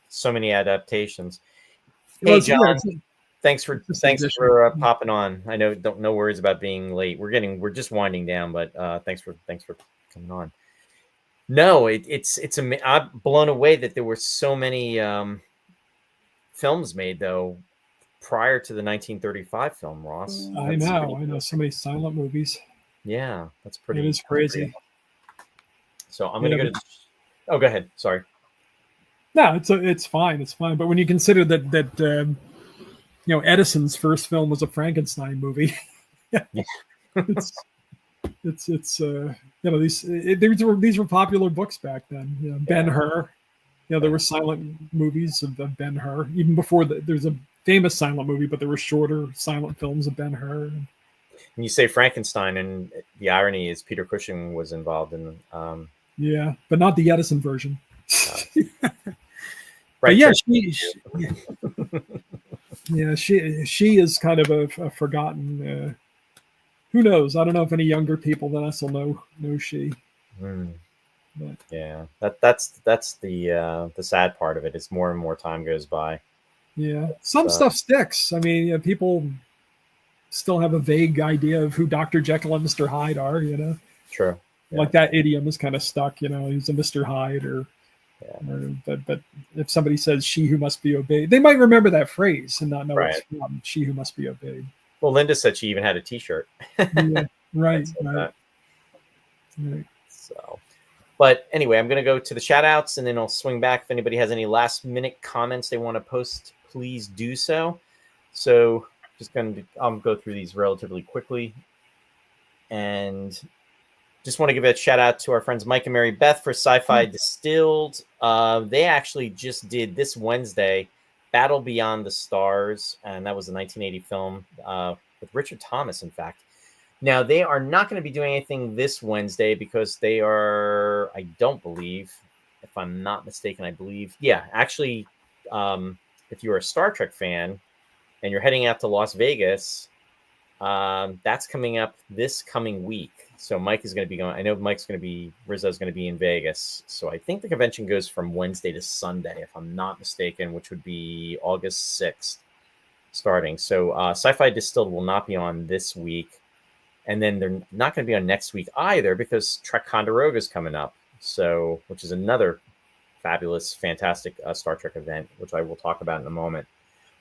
so many adaptations. Hey John, thanks for popping on. I know no worries about being late. We're just winding down, but thanks for coming on. No, I'm blown away that there were so many films made though prior to the 1935 film, Ross. I know so many silent movies. Yeah, that's pretty. It is crazy. So I'm going to go to. Oh, go ahead. Sorry. No, it's fine. It's fine. But when you consider that Edison's first film was a Frankenstein movie, it's these were popular books back then. Ben-Hur. There were silent movies of Ben-Hur even before there's a famous silent movie, but there were shorter silent films of Ben-Hur. And you say Frankenstein, and the irony is Peter Cushing was involved in. Yeah, but not the Edison version. Right. Yeah, she is kind of a forgotten. Who knows? I don't know if any younger people than us will know She. But, yeah, that's the sad part of it. It's more and more time goes by. Yeah, some stuff sticks. I mean, people still have a vague idea of who Dr. Jekyll and Mr. Hyde are. True. Yeah. Like that idiom is kind of stuck. He's a Mr. Hyde, but if somebody says "she who must be obeyed," they might remember that phrase and not know it's from "she who must be obeyed." Well, Linda said she even had a T-shirt. Yeah, right. So, but anyway, I'm going to go to the shout-outs, and then I'll swing back. If anybody has any last-minute comments they want to post, please do so. So, I'll go through these relatively quickly, and just want to give a shout-out to our friends Mike and Mary Beth for Sci-Fi Distilled. They actually just did this Wednesday Battle Beyond the Stars, and that was a 1980 film with Richard Thomas, in fact. Now, they are not going to be doing anything this Wednesday because they are, I don't believe, if I'm not mistaken, actually, if you're a Star Trek fan and you're heading out to Las Vegas, that's coming up this coming week. So Mike is going to be going. I know Rizzo's going to be in Vegas. So I think the convention goes from Wednesday to Sunday, if I'm not mistaken, which would be August 6th starting. So Sci-Fi Distilled will not be on this week. And then they're not going to be on next week either because Trek Condoroga is coming up. So, which is another fabulous, fantastic Star Trek event, which I will talk about in a moment.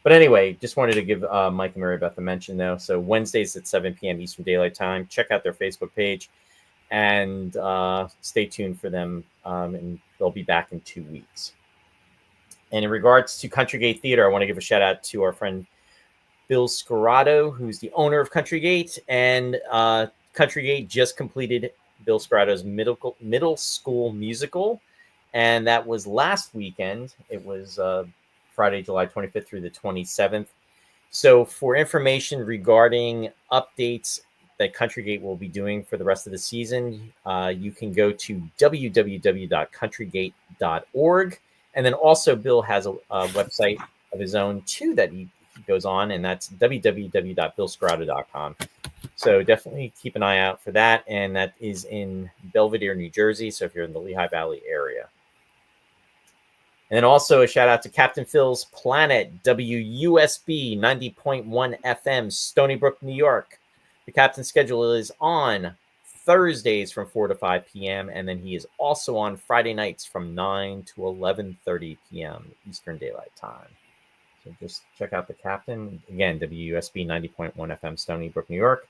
But anyway, just wanted to give Mike and Mary Beth a mention, though. So Wednesdays at 7 p.m. Eastern Daylight Time. Check out their Facebook page and stay tuned for them. And they'll be back in 2 weeks. And in regards to Country Gate Theater, I want to give a shout out to our friend Bill Scorado, who's the owner of Country Gate. And Country Gate just completed Bill Scorado's middle school musical. And that was last weekend. It was Friday, July 25th through the 27th. So for information regarding updates that Country Gate will be doing for the rest of the season, you can go to www.countrygate.org. And then also Bill has a website of his own too that he goes on, and that's www.billscorado.com. So definitely keep an eye out for that. And that is in Belvedere, New Jersey. So if you're in the Lehigh Valley area. And then also a shout out to Captain Phil's Planet, WUSB 90.1 FM, Stony Brook, New York. The captain's schedule is on Thursdays from 4 to 5 p.m. And then he is also on Friday nights from 9 to 11:30 p.m. Eastern Daylight Time. So just check out the captain. Again, WUSB 90.1 FM, Stony Brook, New York.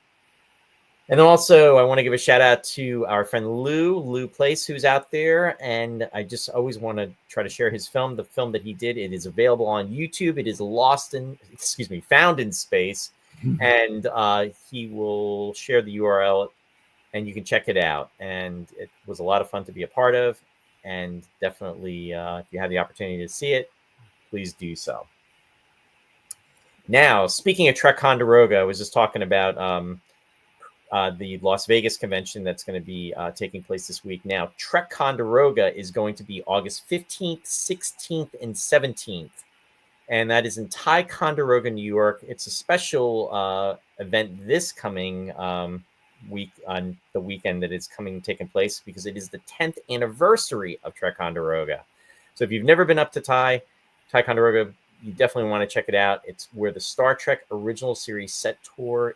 And also, I want to give a shout out to our friend Lou Place, who's out there. And I just always want to try to share his film, the film that he did. It is available on YouTube. It is Found in Space. And he will share the URL and you can check it out. And it was a lot of fun to be a part of. And definitely, if you have the opportunity to see it, please do so. Now, speaking of Trek Condoroga, I was just talking about the Las Vegas convention that's going to be taking place this week. Now, Trek Condoroga is going to be August 15th, 16th, and 17th. And that is in Ticonderoga, New York. It's a special event this coming week, on the weekend that is taking place, because it is the 10th anniversary of Trek Condoroga. So if you've never been up to Ticonderoga, you definitely want to check it out. It's where the Star Trek original series set tour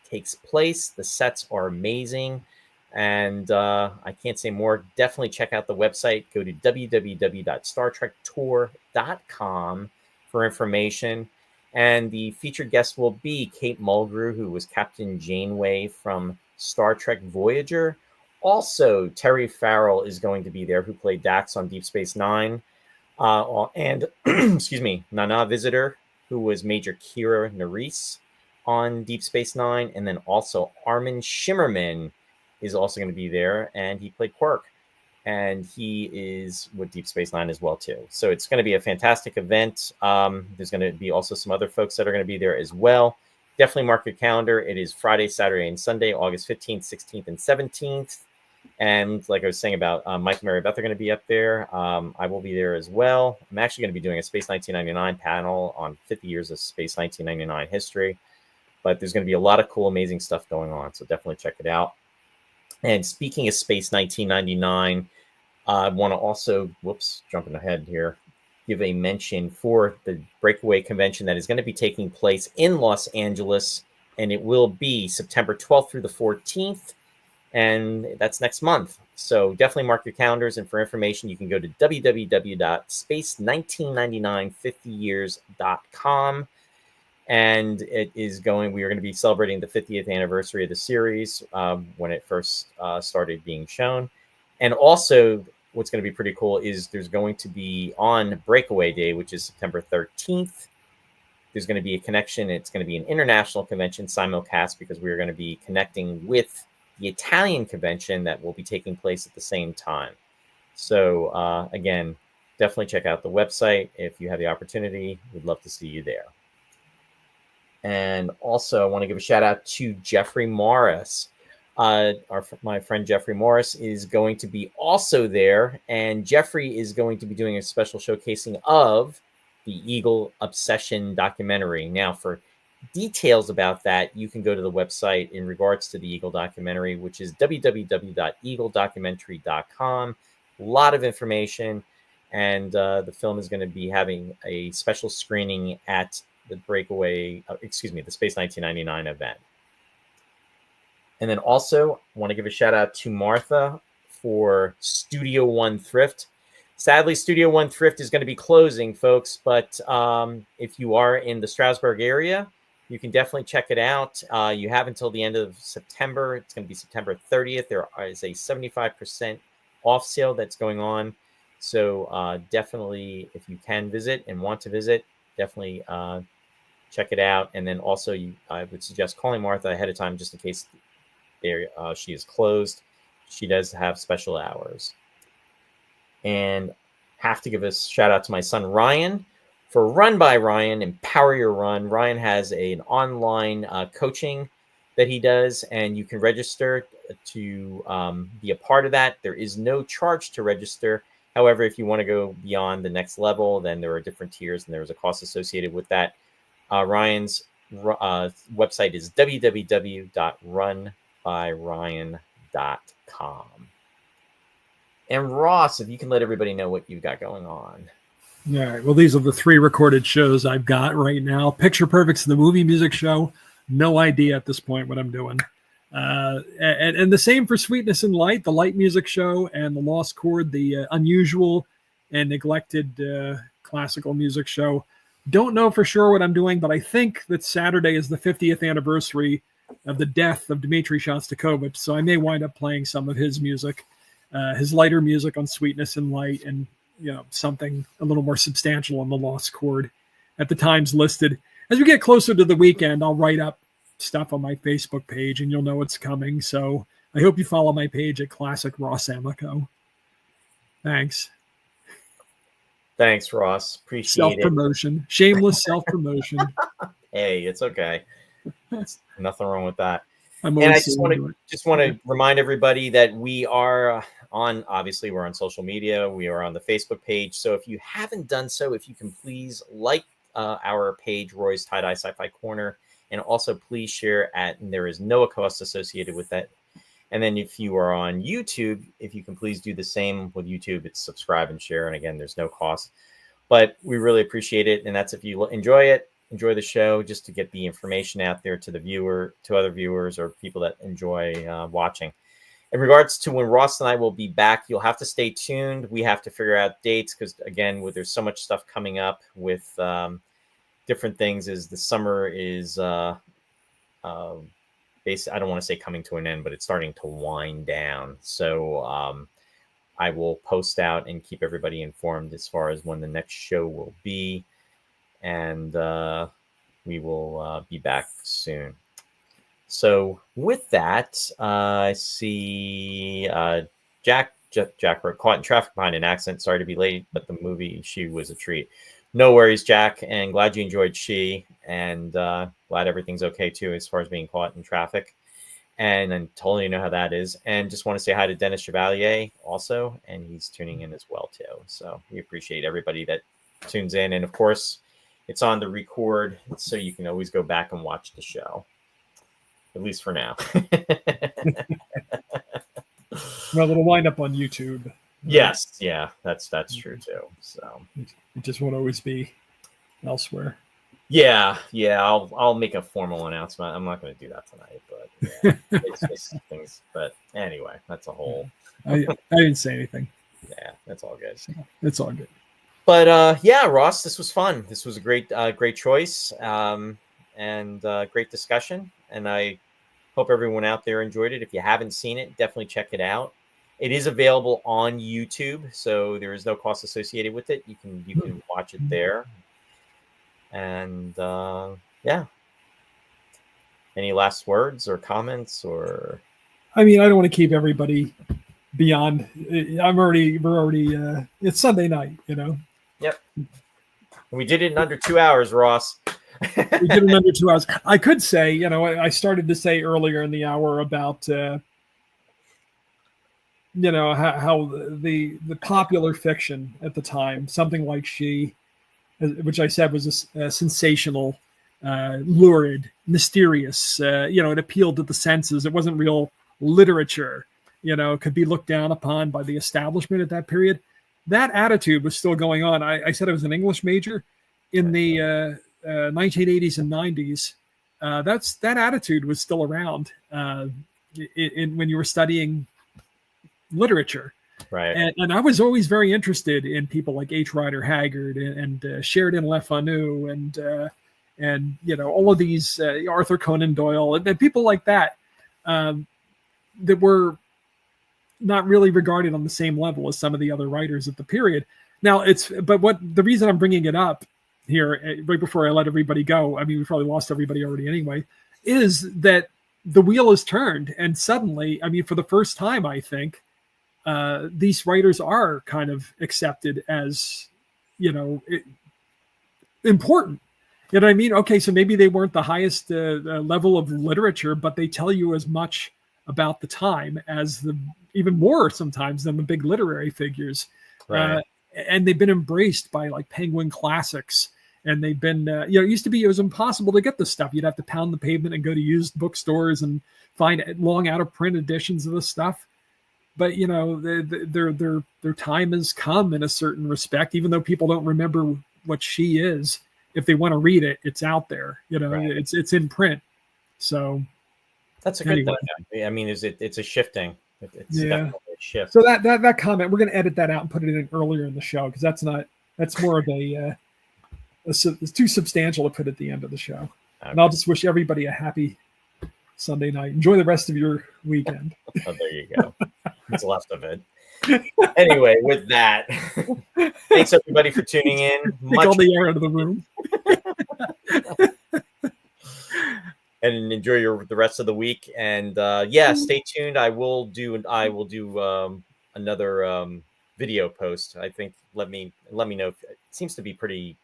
takes place. The sets are amazing. And I can't say more. Definitely check out the website. Go to www.startrektour.com for information. And the featured guest will be Kate Mulgrew, who was Captain Janeway from Star Trek Voyager. Also, Terry Farrell is going to be there, who played Dax on Deep Space Nine. And Nana Visitor, who was Major Kira Nerys on Deep Space Nine. And then also Armin Shimmerman is also going to be there, and he played Quark. And he is with Deep Space Nine as well, too. So it's going to be a fantastic event. There's going to be also some other folks that are going to be there as well. Definitely mark your calendar. It is Friday, Saturday, and Sunday, August 15th, 16th, and 17th. And like I was saying about Mike and Mary Beth are going to be up there. I will be there as well. I'm actually going to be doing a Space 1999 panel on 50 years of Space 1999 history. But there's going to be a lot of cool, amazing stuff going on. So definitely check it out. And speaking of Space 1999, I want to also, jumping ahead here, give a mention for the Breakaway Convention that is going to be taking place in Los Angeles. And it will be September 12th through the 14th. And that's next month. So definitely mark your calendars. And for information, you can go to www.space199950years.com. And we are going to be celebrating the 50th anniversary of the series when it first started being shown. And also, what's going to be pretty cool is there's going to be on Breakaway Day, which is September 13th, there's going to be a connection. It's going to be an international convention simulcast, because we're going to be connecting with the Italian convention that will be taking place at the same time. So again, definitely check out the website if you have the opportunity. We'd love to see you there. And also, I want to give a shout out to Jeffrey Morris. My friend Jeffrey Morris is going to be also there, and Jeffrey is going to be doing a special showcasing of the Eagle Obsession documentary. Now, for details about that, you can go to the website in regards to the Eagle documentary, which is www.eagledocumentary.com. A lot of information, and the film is going to be having a special screening at the Space 1999 event. And then also want to give a shout out to Martha for Studio One Thrift. Sadly, Studio One Thrift is going to be closing, folks. But if you are in the Stroudsburg area, you can definitely check it out. You have until the end of September. It's going to be September 30th. There is a 75% off sale that's going on. So definitely, if you can visit and want to visit, definitely check it out. And then also, I would suggest calling Martha ahead of time just in case she is closed. She does have special hours. And have to give a shout out to my son Ryan for Run by Ryan, Empower Your Run. Ryan has an online coaching that he does, and you can register to be a part of that. There is no charge to register. However, if you want to go beyond the next level, then there are different tiers, and there's a cost associated with that. Ryan's website is www.runbyryan.com. And Ross, if you can let everybody know what you've got going on. All right. Well, these are the 3 recorded shows I've got right now. Picture Perfect's the movie music show. No idea at this point what I'm doing. And the same for Sweetness and Light, the light music show, and the Lost Chord, the unusual and neglected classical music show. Don't know for sure what I'm doing, but I think that Saturday is the 50th anniversary of the death of Dmitri Shostakovich, so I may wind up playing some of his music, his lighter music on Sweetness and Light, and something a little more substantial on the Lost Chord at the times listed. As we get closer to the weekend, I'll write up stuff on my Facebook page, and you'll know what's coming. So I hope you follow my page at Classic Ross Amico. Thanks. Thanks, Ross. Appreciate self-promotion. Shameless self-promotion. Hey, it's okay. There's nothing wrong with that. And I just want to remind everybody that we are obviously we're on social media. We are on the Facebook page. So if you haven't done so, if you can please like our page, Roy's Tie-Dye Sci-Fi Corner, and also please share and there is no cost associated with that. And then if you are on YouTube, if you can please do the same with YouTube, it's subscribe and share. And again, there's no cost, but we really appreciate it. And that's if you enjoy the show, just to get the information out there to other viewers or people that enjoy watching. In regards to when Ross and I will be back, you'll have to stay tuned. We have to figure out dates because again, there's so much stuff coming up with different things. As the summer is basically, I don't want to say coming to an end, but it's starting to wind down. So I will post out and keep everybody informed as far as when the next show will be. And we will be back soon. So with that, I see Jack were caught in traffic behind an accident. Sorry to be late, but the movie She was a treat. No worries, Jack, and glad you enjoyed She, and glad everything's okay too as far as being caught in traffic. And I totally know how that is. And just want to say hi to Dennis Chevalier also, and he's tuning in as well too. So we appreciate everybody that tunes in, and of course, it's on the record, so you can always go back and watch the show. At least for now. Well, it'll wind up on YouTube. Yes, yeah, that's true too. So it just won't always be elsewhere. Yeah, I'll make a formal announcement. I'm not going to do that tonight, but yeah, it's just things. But anyway, that's a whole. I didn't say anything. Yeah, that's all good. It's all good. But yeah, Ross, this was fun. This was a great choice and great discussion. And I hope everyone out there enjoyed it. If you haven't seen it, definitely check it out. It is available on YouTube, so there is no cost associated with it. You can watch it there. And yeah. Any last words or comments or? I mean, I don't want to keep everybody beyond. We're already. It's Sunday night, Yep. We did it in under 2 hours, Ross. We did it in under 2 hours. I could say, I started to say earlier in the hour about, how the popular fiction at the time, something like She, which I said was a sensational, lurid, mysterious. It appealed to the senses. It wasn't real literature. Could be looked down upon by the establishment at that period. That attitude was still going on. I said I was an English major in the 1980s and 90s. That attitude was still around. when you were studying literature. Right. And I was always very interested in people like H. Rider Haggard and Sheridan Le Fanu and all of these Arthur Conan Doyle and people like that that were not really regarded on the same level as some of the other writers at the period. Now the reason I'm bringing it up here right before I let everybody go, I mean, we probably lost everybody already anyway, is that the wheel has turned, and suddenly, I mean, for the first time, I think, these writers are kind of accepted as, important. You know what I mean? Okay, so maybe they weren't the highest level of literature, but they tell you as much about the time as even more sometimes than the big literary figures. Right. And they've been embraced by like Penguin Classics. And they've been, it used to be, it was impossible to get this stuff. You'd have to pound the pavement and go to used bookstores and find long out of print editions of the stuff. But, their time has come in a certain respect, even though people don't remember what she is. If they want to read it, it's out there, right. It's in print. So that's a good thing. I mean, it's a shifting. It's definitely a shift. So that comment, we're going to edit that out and put it in earlier in the show, because that's more of it's too substantial to put at the end of the show. Okay. And I'll just wish everybody a happy Sunday night. Enjoy the rest of your weekend. Oh, there you go. What's left of it. Anyway, with that, thanks everybody for tuning in. Take all the air out of the room. And enjoy the rest of the week. And stay tuned. I will do another video post. I think let me know. It seems to be pretty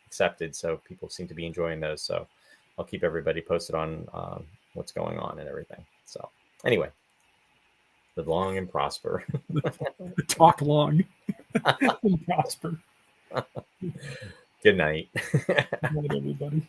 accepted, so people seem to be enjoying those. So I'll keep everybody posted on what's going on and everything. So anyway, live long and prosper. Talk long and prosper. Good night. Good night, everybody.